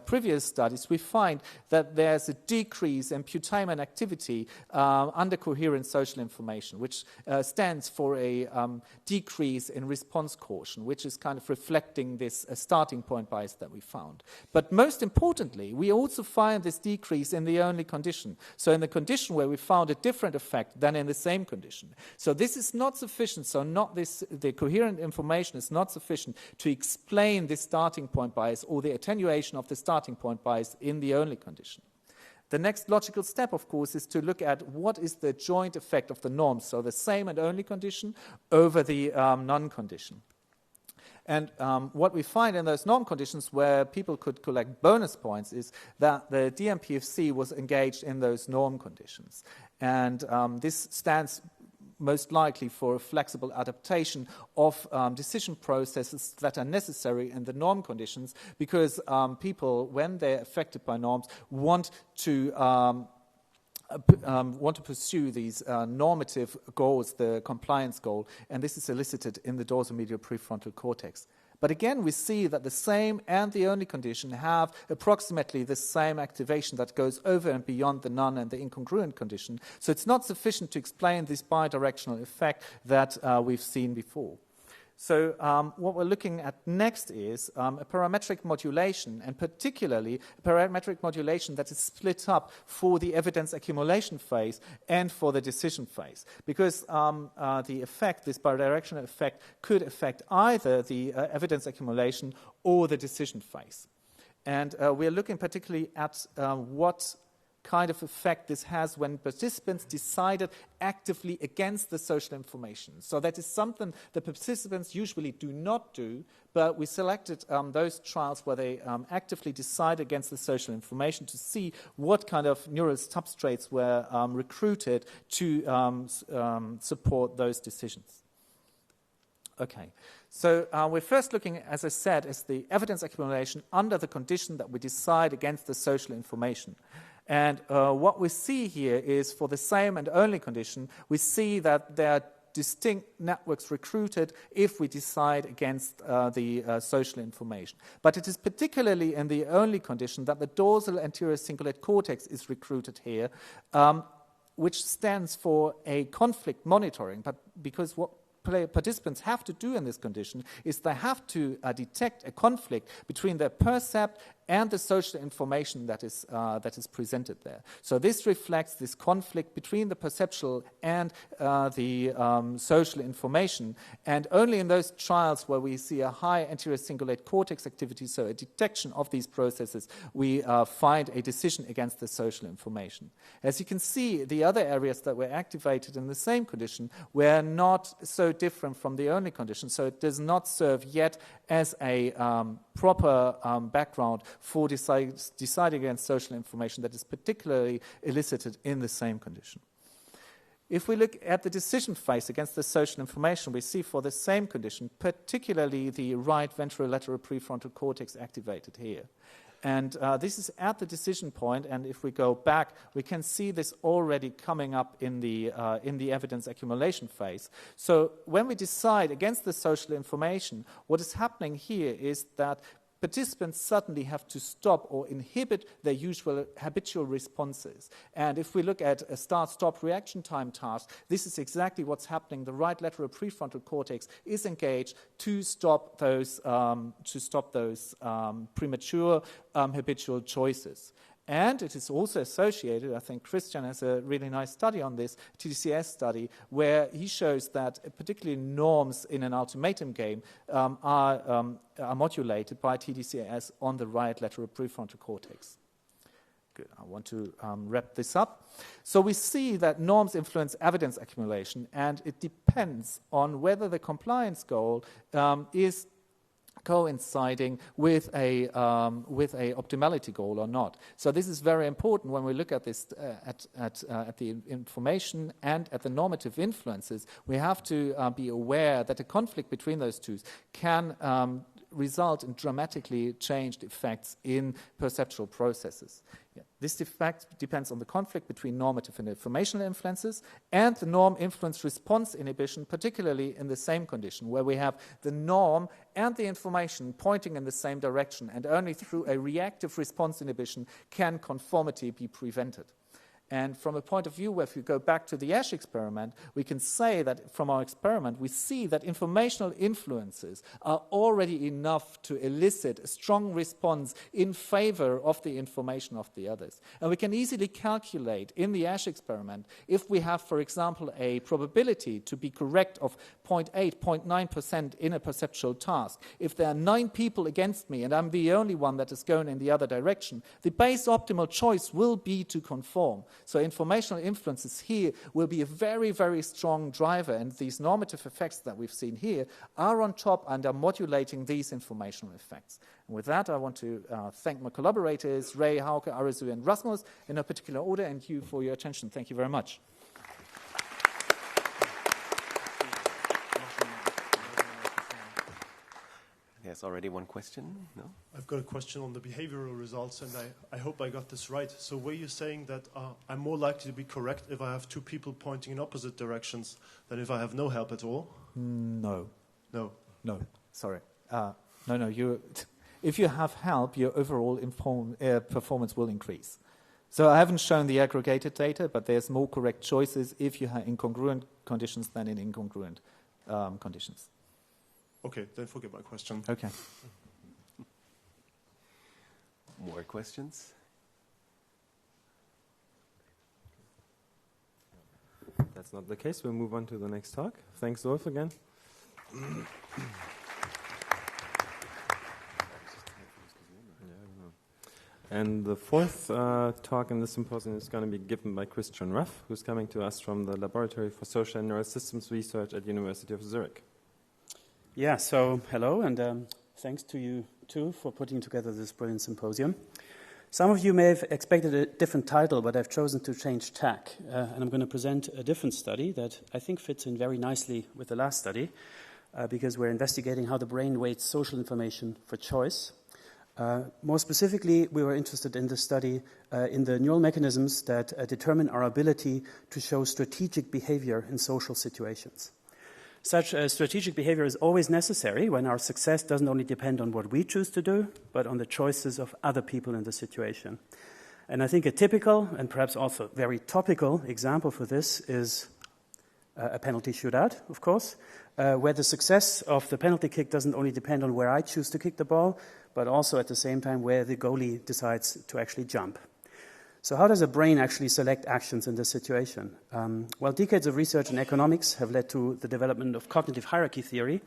previous studies, we find that there's a decrease in putamen activity under coherent social information, which stands for a decrease in response caution, which is kind of reflecting this starting point bias that we found. But most importantly, we also find this decrease in the only condition. So in the condition where we found a different effect than in the same condition. So this is not sufficient. So the coherent information is not sufficient to explain this starting point bias or the attenuation of the starting point bias in the only condition. The next logical step, of course, is to look at what is the joint effect of the norms, so the same and only condition over the none condition. And what we find in those norm conditions where people could collect bonus points is that the DMPFC was engaged in those norm conditions. And this stands most likely for a flexible adaptation of decision processes that are necessary in the norm conditions, because people, when they're affected by norms, want to pursue these normative goals, the compliance goal, and this is elicited in the dorsomedial prefrontal cortex. But again, we see that the same and the only condition have approximately the same activation that goes over and beyond the none and the incongruent condition. So it's not sufficient to explain this bidirectional effect that we've seen before. So what we're looking at next is a parametric modulation, and particularly a parametric modulation that is split up for the evidence accumulation phase and for the decision phase. Because the effect, this bidirectional effect, could affect either the evidence accumulation or the decision phase. And we're looking particularly at what kind of effect this has when participants decided actively against the social information. So that is something the participants usually do not do, but we selected those trials where they actively decide against the social information to see what kind of neural substrates were recruited to support those decisions. Okay, so we're first looking, as I said, as the evidence accumulation under the condition that we decide against the social information. And what we see here is for the same and only condition, we see that there are distinct networks recruited if we decide against the social information. But it is particularly in the only condition that the dorsal anterior cingulate cortex is recruited here, which stands for a conflict monitoring, but because what participants have to do in this condition is they have to detect a conflict between their percept and the social information that is presented there. So this reflects this conflict between the perceptual and the social information. And only in those trials where we see a high anterior cingulate cortex activity, so a detection of these processes, we find a decision against the social information. As you can see, the other areas that were activated in the same condition were not so different from the only condition, so it does not serve yet as a proper background for deciding against social information that is particularly elicited in the same condition. If we look at the decision phase against the social information, we see for the same condition, particularly the right ventrolateral prefrontal cortex activated here. And this is at the decision point, and if we go back, we can see this already coming up in the evidence accumulation phase. So when we decide against the social information, what is happening here is that participants suddenly have to stop or inhibit their usual habitual responses. And if we look at a start-stop reaction time task, this is exactly what's happening. The right lateral prefrontal cortex is engaged to stop those premature habitual choices. And it is also associated, I think Christian has a really nice study on this, TDCS study, where he shows that particularly norms in an ultimatum game are modulated by TDCS on the right lateral prefrontal cortex. Good. I want to wrap this up. So we see that norms influence evidence accumulation, and it depends on whether the compliance goal is coinciding with a optimality goal or not. So this is very important when we look at this at the information and at the normative influences. We have to be aware that a conflict between those two can result in dramatically changed effects in perceptual processes. Yeah. This effect depends on the conflict between normative and informational influences and the norm-influence response inhibition, particularly in the same condition, where we have the norm and the information pointing in the same direction, and only through a reactive response inhibition can conformity be prevented. And from a point of view where if you go back to the Ash experiment, we can say that from our experiment, we see that informational influences are already enough to elicit a strong response in favor of the information of the others. And we can easily calculate in the Ash experiment if we have, for example, a probability to be correct of 0.8, 0.9% in a perceptual task. If there are 9 people against me and I'm the only one that is going in the other direction, the base optimal choice will be to conform. So informational influences here will be a very, very strong driver, and these normative effects that we've seen here are on top and are modulating these informational effects. And with that, I want to thank my collaborators, Ray, Hauke, Arizu, and Rasmus, in no particular order, and you for your attention. Thank you very much. Yes, already one question? No? I've got a question on the behavioral results, and I hope I got this right. So were you saying that I'm more likely to be correct if I have 2 people pointing in opposite directions than if I have no help at all? No. No. No, sorry. No. If you have help, your overall performance will increase. So I haven't shown the aggregated data, but there's more correct choices if you have incongruent conditions than in incongruent conditions. Okay, then forget my question. Okay. More questions? That's not the case. We'll move on to the next talk. Thanks, Rolf, again. And the fourth talk in the symposium is going to be given by Christian Ruff, who's coming to us from the Laboratory for Social and Neural Systems Research at the University of Zurich. Yeah, so hello, and thanks to you too for putting together this brilliant symposium. Some of you may have expected a different title, but I've chosen to change tack, and I'm going to present a different study that I think fits in very nicely with the last study, because we're investigating how the brain weights social information for choice. More specifically, we were interested in this study in the neural mechanisms that determine our ability to show strategic behavior in social situations. Such strategic behavior is always necessary when our success doesn't only depend on what we choose to do, but on the choices of other people in the situation. And I think a typical, and perhaps also very topical, example for this is a penalty shootout, of course, where the success of the penalty kick doesn't only depend on where I choose to kick the ball, but also at the same time where the goalie decides to actually jump. So how does a brain actually select actions in this situation? Well, decades of research in economics have led to the development of cognitive hierarchy theory,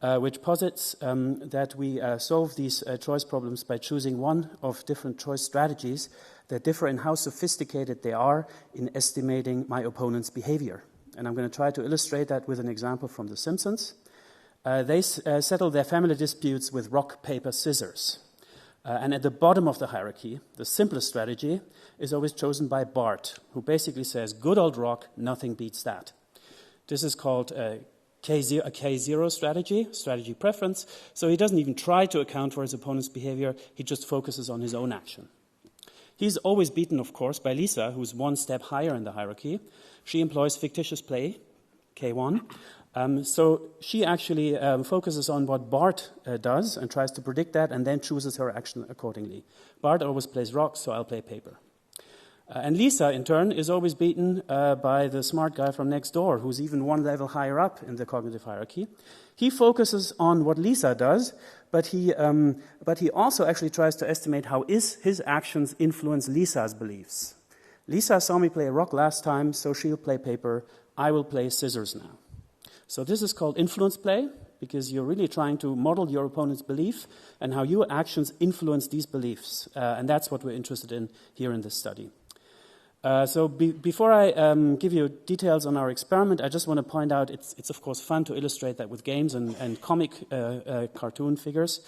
which posits that we solve these choice problems by choosing one of different choice strategies that differ in how sophisticated they are in estimating my opponent's behavior. And I'm going to try to illustrate that with an example from The Simpsons. They settle their family disputes with rock, paper, scissors. And at the bottom of the hierarchy, the simplest strategy is always chosen by Bart, who basically says, good old rock, nothing beats that. This is called a K0 strategy preference, so he doesn't even try to account for his opponent's behavior, he just focuses on his own action. He's always beaten, of course, by Lisa, who's one step higher in the hierarchy. She employs fictitious play, K1, so she actually focuses on what Bart does and tries to predict that and then chooses her action accordingly. Bart always plays rocks, so I'll play paper. And Lisa, in turn, is always beaten by the smart guy from next door, who's even one level higher up in the cognitive hierarchy. He focuses on what Lisa does, but he also actually tries to estimate how his actions influence Lisa's beliefs. Lisa saw me play a rock last time, so she'll play paper. I will play scissors now. So this is called influence play, because you're really trying to model your opponent's belief and how your actions influence these beliefs. And that's what we're interested in here in this study. Before I give you details on our experiment, I just want to point out it's of course fun to illustrate that with games and comic cartoon figures.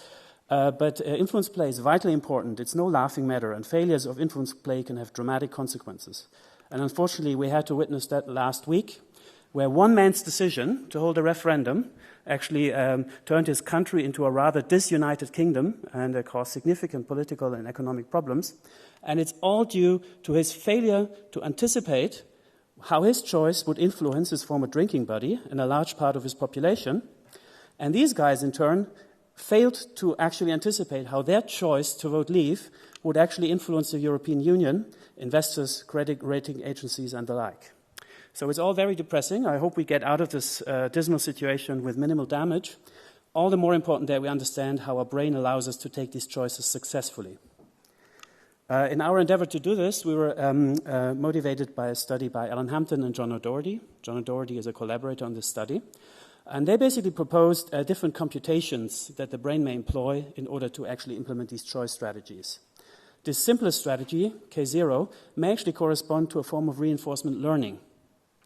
But influence play is vitally important. It's no laughing matter, and failures of influence play can have dramatic consequences. And unfortunately, we had to witness that last week, where one man's decision to hold a referendum actually turned his country into a rather disunited kingdom and caused significant political and economic problems. And it's all due to his failure to anticipate how his choice would influence his former drinking buddy and a large part of his population. And these guys, in turn, failed to actually anticipate how their choice to vote leave would actually influence the European Union, investors, credit rating agencies, and the like. So it's all very depressing. I hope we get out of this dismal situation with minimal damage. All the more important that we understand how our brain allows us to take these choices successfully. In our endeavor to do this, we were motivated by a study by Alan Hampton and John O'Doherty. John O'Doherty is a collaborator on this study. And they basically proposed different computations that the brain may employ in order to actually implement these choice strategies. This simplest strategy, K0, may actually correspond to a form of reinforcement learning,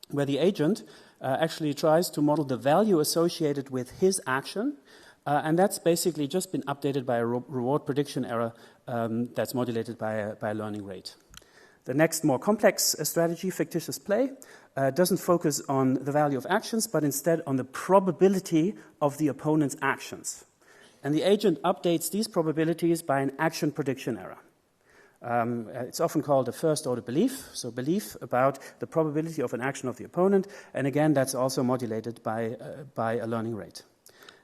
where the agent actually tries to model the value associated with his action, and that's basically just been updated by a reward prediction error that's modulated by a learning rate. The next more complex strategy, fictitious play, doesn't focus on the value of actions, but instead on the probability of the opponent's actions. And the agent updates these probabilities by an action prediction error. It's often called a first-order belief, so belief about the probability of an action of the opponent, and again, that's also modulated by a learning rate.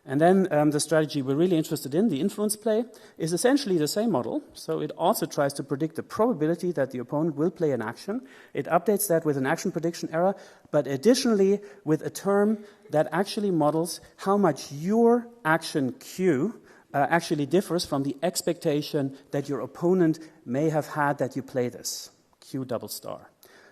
And then the strategy we're really interested in, the influence play, is essentially the same model. So it also tries to predict the probability that the opponent will play an action. It updates that with an action prediction error, but additionally with a term that actually models how much your action Q actually differs from the expectation that your opponent may have had that you play this, Q double star.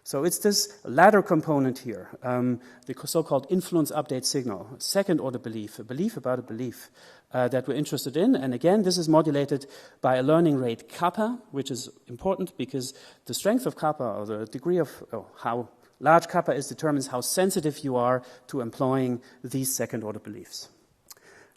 So it's this latter component here, the so-called influence update signal, second-order belief, a belief about a belief that we're interested in. And again, this is modulated by a learning rate kappa, which is important because the strength of kappa, or the degree of how large kappa is, determines how sensitive you are to employing these second-order beliefs.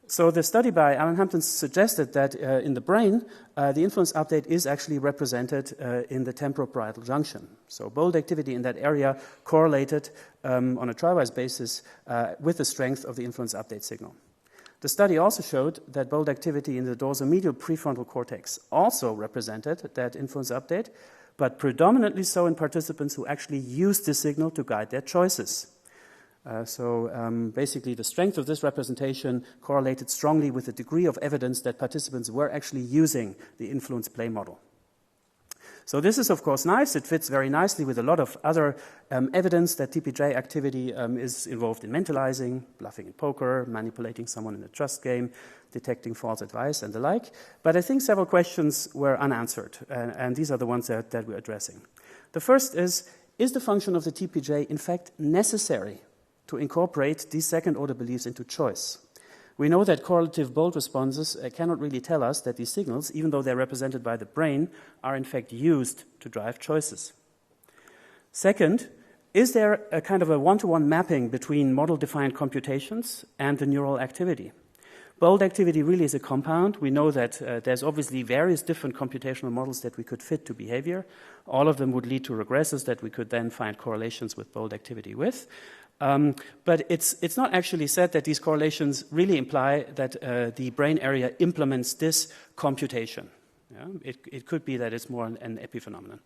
So the study by Alan Hampton suggested that in the brain, the influence update is actually represented in the temporoparietal junction. So bold activity in that area correlated on a trial-wise basis with the strength of the influence update signal. The study also showed that bold activity in the dorsomedial prefrontal cortex also represented that influence update, but predominantly so in participants who actually used the signal to guide their choices. Basically, the strength of this representation correlated strongly with the degree of evidence that participants were actually using the influence play model. So this is, of course, nice. It fits very nicely with a lot of other evidence that TPJ activity is involved in mentalizing, bluffing in poker, manipulating someone in a trust game, detecting false advice, and the like. But I think several questions were unanswered, and these are the ones that we're addressing. The first is the function of the TPJ, in fact, necessary to incorporate these second-order beliefs into choice? We know that correlative bold responses cannot really tell us that these signals, even though they're represented by the brain, are in fact used to drive choices. Second, is there a kind of a one-to-one mapping between model-defined computations and the neural activity? Bold activity really is a compound. We know that there's obviously various different computational models that we could fit to behavior. All of them would lead to regressors that we could then find correlations with bold activity with. But it's not actually said that these correlations really imply that the brain area implements this computation. Yeah? It could be that it's more an epiphenomenon.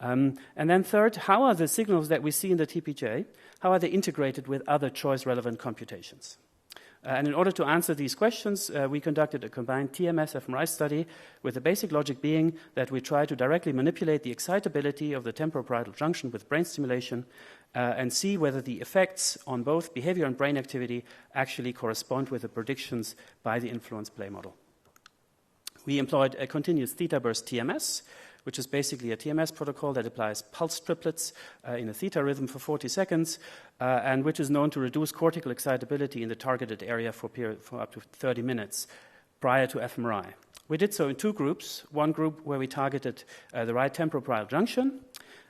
And then third, how are the signals that we see in the TPJ, how are they integrated with other choice-relevant computations? And in order to answer these questions, we conducted a combined TMS-fMRI study with the basic logic being that we try to directly manipulate the excitability of the temporoparietal junction with brain stimulation and see whether the effects on both behavior and brain activity actually correspond with the predictions by the influence play model. We employed a continuous theta burst TMS, which is basically a TMS protocol that applies pulse triplets in a theta rhythm for 40 seconds, and which is known to reduce cortical excitability in the targeted area for up to 30 minutes prior to fMRI. We did so in two groups, one group where we targeted the right temporoparietal junction,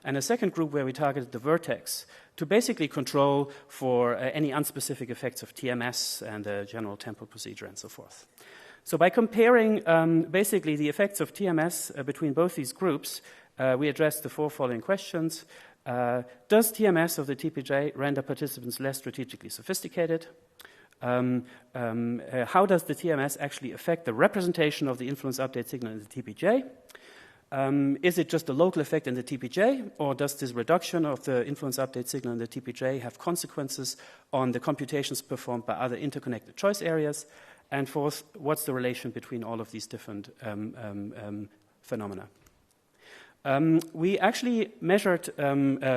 and a second group where we targeted the vertex to basically control for any unspecific effects of TMS and the general temporal procedure and so forth. So by comparing basically the effects of TMS between both these groups, we addressed the four following questions. Does TMS of the TPJ render participants less strategically sophisticated? How does the TMS actually affect the representation of the influence update signal in the TPJ? Is it just a local effect in the TPJ, or does this reduction of the influence update signal in the TPJ have consequences on the computations performed by other interconnected choice areas? And fourth, what's the relation between all of these different phenomena? We actually measured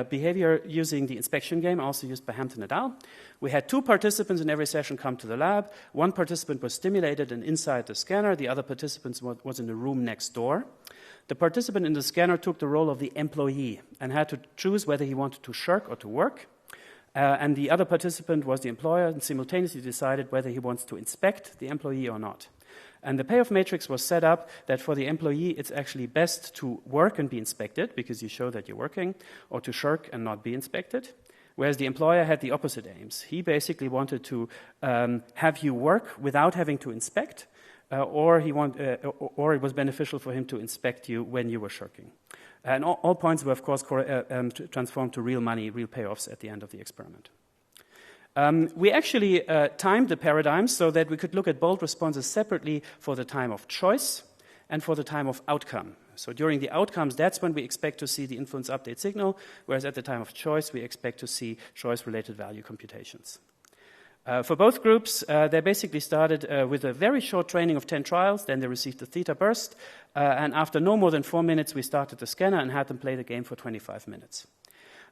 behavior using the inspection game, also used by Hampton et al. We had two participants in every session come to the lab. One participant was stimulated and inside the scanner. The other participant was in the room next door. The participant in the scanner took the role of the employee and had to choose whether he wanted to shirk or to work. And the other participant was the employer and simultaneously decided whether he wants to inspect the employee or not. And the payoff matrix was set up that for the employee, it's actually best to work and be inspected because you show that you're working, or to shirk and not be inspected. Whereas the employer had the opposite aims. He basically wanted to have you work without having to inspect, or it was beneficial for him to inspect you when you were shirking. And all points were, of course, transformed to real money, real payoffs at the end of the experiment. We actually timed the paradigms so that we could look at bold responses separately for the time of choice and for the time of outcome. So during the outcomes, that's when we expect to see the influence update signal, whereas at the time of choice, we expect to see choice-related value computations. For both groups, they basically started with a very short training of 10 trials, then they received the theta burst, and after no more than 4 minutes, we started the scanner and had them play the game for 25 minutes.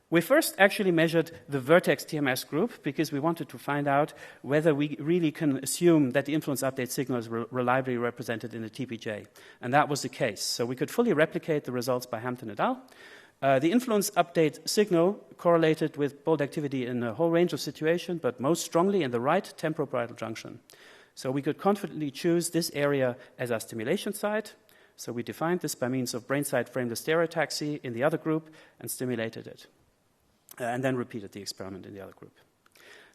We first actually measured the vertex TMS group because we wanted to find out whether we really can assume that the influence update signal is reliably represented in the TPJ, and that was the case. So we could fully replicate the results by Hampton et al. The influence update signal correlated with bold activity in a whole range of situations, but most strongly in the right temporoparietal junction. So we could confidently choose this area as our stimulation site. So we defined this by means of brain-side frameless stereotaxy in the other group and stimulated it. And then repeated the experiment in the other group.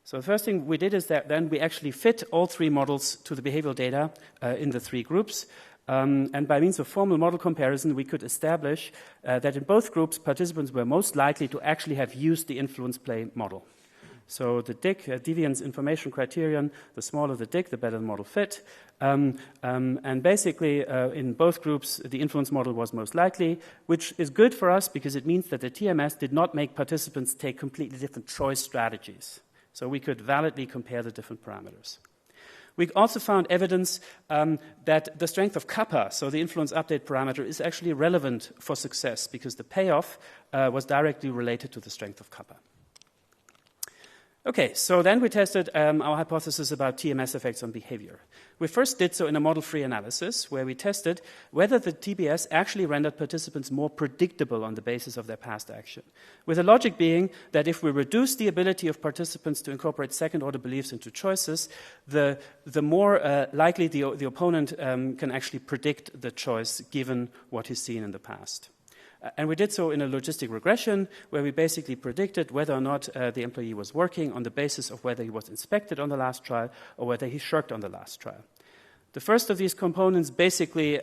So the first thing we did is that then we actually fit all three models to the behavioral data in the three groups. And by means of formal model comparison, we could establish that in both groups, participants were most likely to actually have used the influence play model. So the DIC, deviance information criterion, the smaller the DIC, the better the model fit. And basically, in both groups, the influence model was most likely, which is good for us because it means that the TMS did not make participants take completely different choice strategies. So we could validly compare the different parameters. We also found evidence that the strength of kappa, so the influence update parameter, is actually relevant for success because the payoff was directly related to the strength of kappa. Okay, so then we tested our hypothesis about TMS effects on behavior. We first did so in a model-free analysis where we tested whether the TBS actually rendered participants more predictable on the basis of their past action, with the logic being that if we reduce the ability of participants to incorporate second-order beliefs into choices, the more likely the opponent can actually predict the choice given what he's seen in the past. And we did so in a logistic regression where we basically predicted whether or not the employee was working on the basis of whether he was inspected on the last trial or whether he shirked on the last trial. The first of these components basically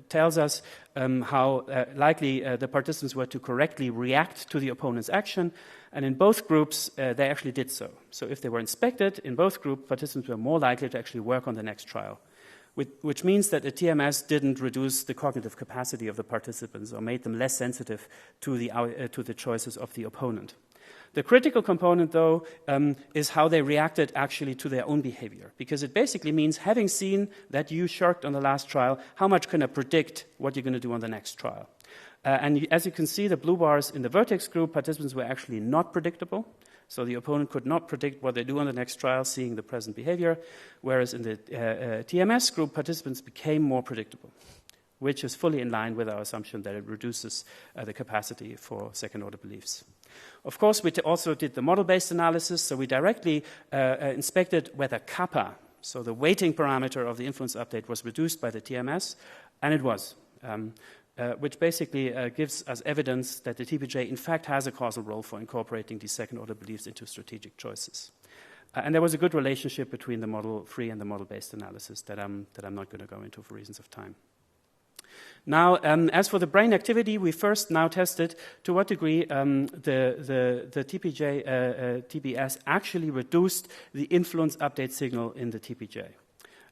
tells us how likely the participants were to correctly react to the opponent's action, and in both groups they actually did so. So if they were inspected, in both groups, participants were more likely to actually work on the next trial. Which means that the TMS didn't reduce the cognitive capacity of the participants or made them less sensitive to the choices of the opponent. The critical component, though, is how they reacted actually to their own behavior, because it basically means having seen that you shirked on the last trial, how much can I predict what you're going to do on the next trial? And as you can see, the blue bars in the vertex group, participants were actually not predictable. So the opponent could not predict what they do on the next trial, seeing the present behavior, whereas in the TMS group, participants became more predictable, which is fully in line with our assumption that it reduces the capacity for second-order beliefs. Of course, we also did the model-based analysis, so we directly inspected whether kappa, so the weighting parameter of the influence update, was reduced by the TMS, and it was. Which basically gives us evidence that the TPJ in fact has a causal role for incorporating these second-order beliefs into strategic choices. And there was a good relationship between the model-free and the model-based analysis that I'm not going to go into for reasons of time. Now, as for the brain activity, we first now tested to what degree the TPJ TBS actually reduced the influence update signal in the TPJ.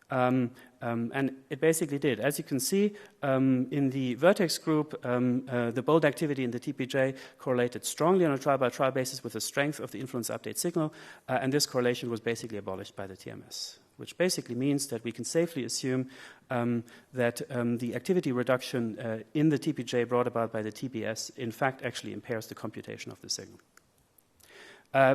And it basically did. As you can see, in the vertex group, the bold activity in the TPJ correlated strongly on a trial-by-trial basis with the strength of the influence update signal, and this correlation was basically abolished by the TMS, which basically means that we can safely assume that the activity reduction in the TPJ brought about by the TBS in fact actually impairs the computation of the signal.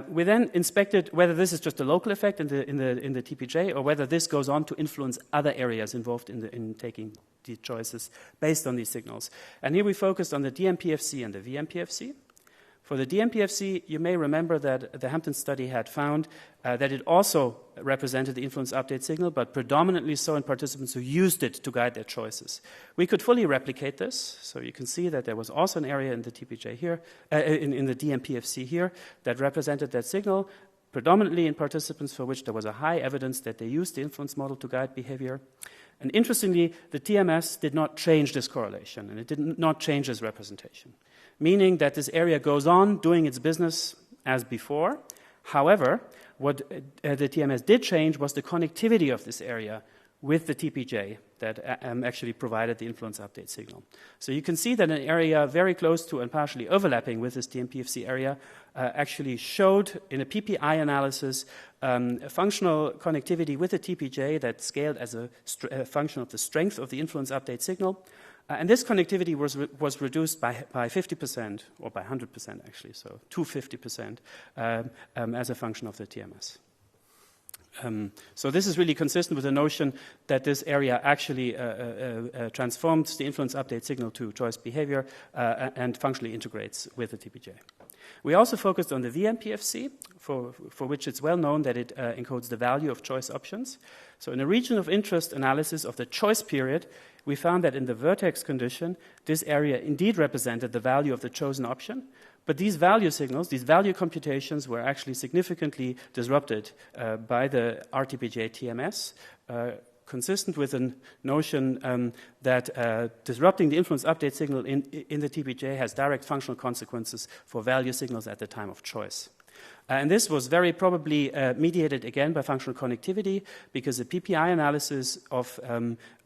We then inspected whether this is just a local effect in the TPJ or whether this goes on to influence other areas involved in taking the choices based on these signals. And here we focused on the DMPFC and the VMPFC. For the DMPFC, you may remember that the Hampton study had found that it also represented the influence update signal, but predominantly so in participants who used it to guide their choices. We could fully replicate this, so you can see that there was also an area in the TPJ here, in the DMPFC here, that represented that signal, predominantly in participants for which there was a high evidence that they used the influence model to guide behavior. And interestingly, the TMS did not change this correlation, and it did not change this representation, meaning that this area goes on doing its business as before. However, what the TMS did change was the connectivity of this area with the TPJ that actually provided the influence update signal. So you can see that an area very close to and partially overlapping with this DMPFC area actually showed in a PPI analysis a functional connectivity with the TPJ that scaled as a function of the strength of the influence update signal. And this connectivity was reduced by 50%, or by 100% actually, so to 50% as a function of the TMS. So this is really consistent with the notion that this area actually transforms the influence update signal to choice behavior and functionally integrates with the TPJ. We also focused on the VMPFC, for which it's well known that it encodes the value of choice options. So in a region of interest analysis of the choice period, we found that in the vertex condition, this area indeed represented the value of the chosen option. But these value signals, these value computations, were actually significantly disrupted by the RTPJ TMS, consistent with a notion that disrupting the influence update signal in the TPJ has direct functional consequences for value signals at the time of choice. And this was very probably mediated again by functional connectivity, because the PPI analysis of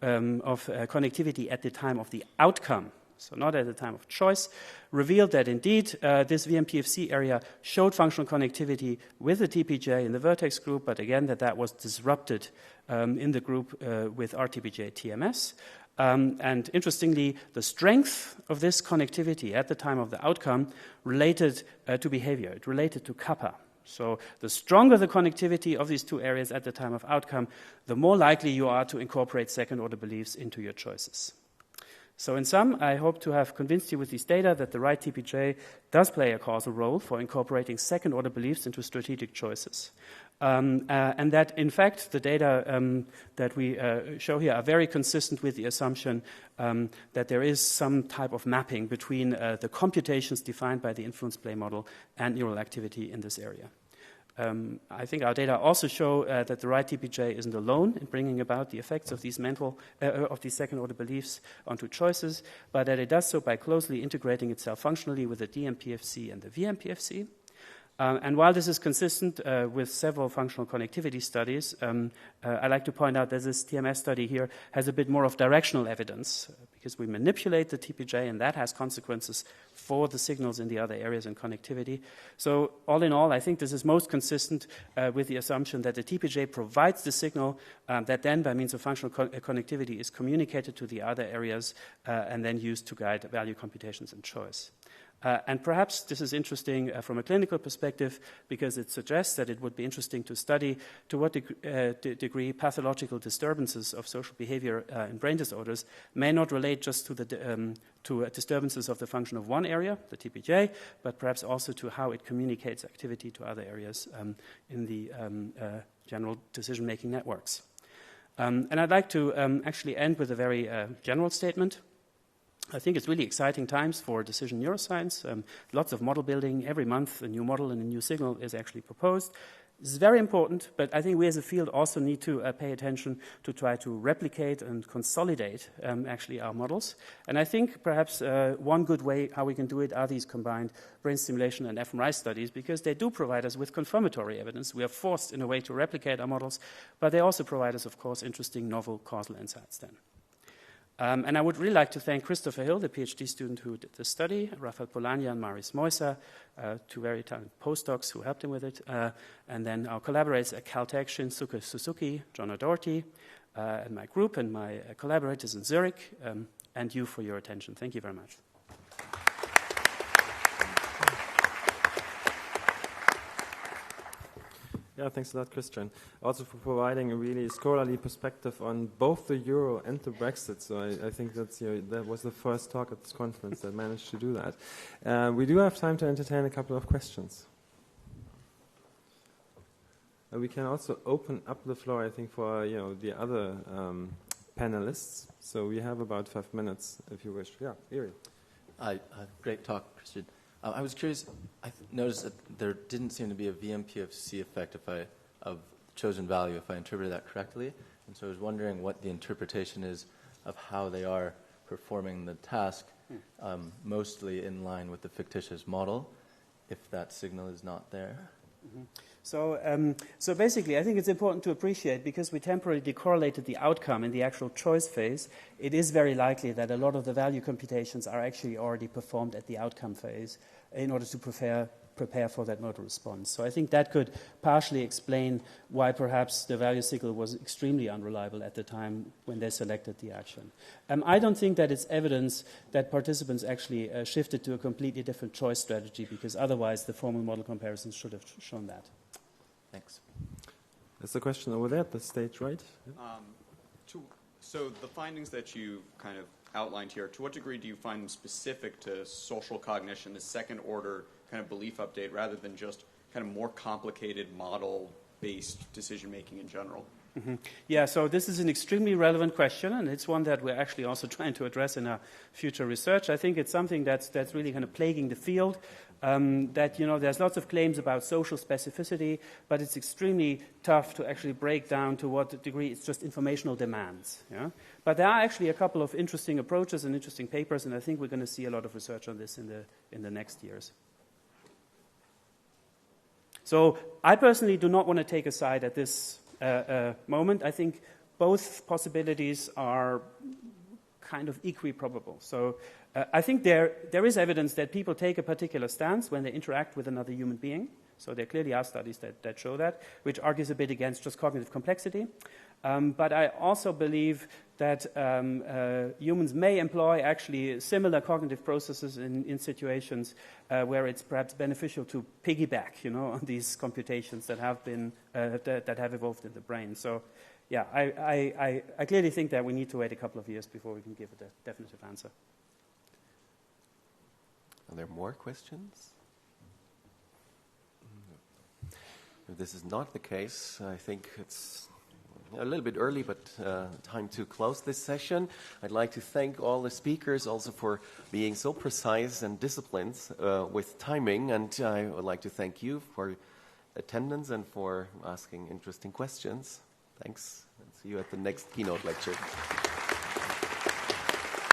connectivity at the time of the outcome, so not at the time of choice, revealed that indeed this VMPFC area showed functional connectivity with the TPJ in the vertex group, but again that was disrupted in the group with RTPJ TMS. And interestingly, the strength of this connectivity at the time of the outcome related to behavior. It related to kappa. So the stronger the connectivity of these two areas at the time of outcome, the more likely you are to incorporate second-order beliefs into your choices. So in sum, I hope to have convinced you with these data that the right TPJ does play a causal role for incorporating second-order beliefs into strategic choices. And that, in fact, the data that we show here are very consistent with the assumption that there is some type of mapping between the computations defined by the influence play model and neural activity in this area. I think our data also show that the right TPJ isn't alone in bringing about the effects of these second-order beliefs onto choices, but that it does so by closely integrating itself functionally with the DMPFC and the VMPFC. And while this is consistent with several functional connectivity studies, I like to point out that this TMS study here has a bit more of directional evidence, because we manipulate the TPJ, and that has consequences for the signals in the other areas in connectivity. So all in all, I think this is most consistent with the assumption that the TPJ provides the signal that then, by means of functional connectivity, is communicated to the other areas and then used to guide value computations and choice. And perhaps this is interesting from a clinical perspective, because it suggests that it would be interesting to study to what degree pathological disturbances of social behavior in brain disorders may not relate just to disturbances of the function of one area, the TPJ, but perhaps also to how it communicates activity to other areas in the general decision-making networks. And I'd like to actually end with a very general statement. I think it's really exciting times for decision neuroscience. Lots of model building. Every month a new model and a new signal is actually proposed. This is very important, but I think we as a field also need to pay attention to try to replicate and consolidate actually our models. And I think perhaps one good way how we can do it are these combined brain stimulation and fMRI studies, because they do provide us with confirmatory evidence. We are forced in a way to replicate our models, but they also provide us, of course, interesting novel causal insights then. And I would really like to thank Christopher Hill, the PhD student who did the study, Rafael Polania and Maris Moisa, two very talented postdocs who helped him with it, and then our collaborators at Caltech, Shinsuke Suzuki, John O'Doherty, and my group and my collaborators in Zurich, and you for your attention. Thank you very much. Yeah, thanks a lot, Christian. Also for providing a really scholarly perspective on both the Euro and the Brexit. So I think that was the first talk at this conference that managed to do that. We do have time to entertain a couple of questions. We can also open up the floor, I think, for the other panelists. So we have about 5 minutes, if you wish. Yeah, Erie. Great talk, Christian. I was curious, I noticed that there didn't seem to be a VMPFC effect of chosen value, if I interpreted that correctly. And so I was wondering what the interpretation is of how they are performing the task, mostly in line with the fictitious model, if that signal is not there. Mm-hmm. So basically, I think it's important to appreciate, because we temporarily decorrelated the outcome in the actual choice phase, it is very likely that a lot of the value computations are actually already performed at the outcome phase in order to prepare for that modal response. So I think that could partially explain why perhaps the value signal was extremely unreliable at the time when they selected the action. I don't think that it's evidence that participants actually shifted to a completely different choice strategy, because otherwise the formal model comparisons should have shown that. Thanks. There's a question over there at the stage, right? So the findings that you kind of outlined here, to what degree do you find them specific to social cognition, the second order kind of belief update, rather than just kind of more complicated model-based decision-making in general? Mm-hmm. Yeah, so this is an extremely relevant question, and it's one that we're actually also trying to address in our future research. I think it's something that's really kind of plaguing the field. That, you know, there's lots of claims about social specificity, but it's extremely tough to actually break down to what degree it's just informational demands. Yeah? But there are actually a couple of interesting approaches and interesting papers, and I think we're going to see a lot of research on this in the next years. So I personally do not want to take a side at this moment. I think both possibilities are kind of equally probable. So I think there is evidence that people take a particular stance when they interact with another human being. So there clearly are studies that show that, which argues a bit against just cognitive complexity. But I also believe that humans may employ actually similar cognitive processes in situations where it's perhaps beneficial to piggyback, you know, on these computations that have been that have evolved in the brain. So, yeah, I clearly think that we need to wait a couple of years before we can give it a definitive answer. Are there more questions? If this is not the case, I think it's a little bit early, but time to close this session. I'd like to thank all the speakers also for being so precise and disciplined with timing, and I would like to thank you for attendance and for asking interesting questions. Thanks, and see you at the next keynote lecture.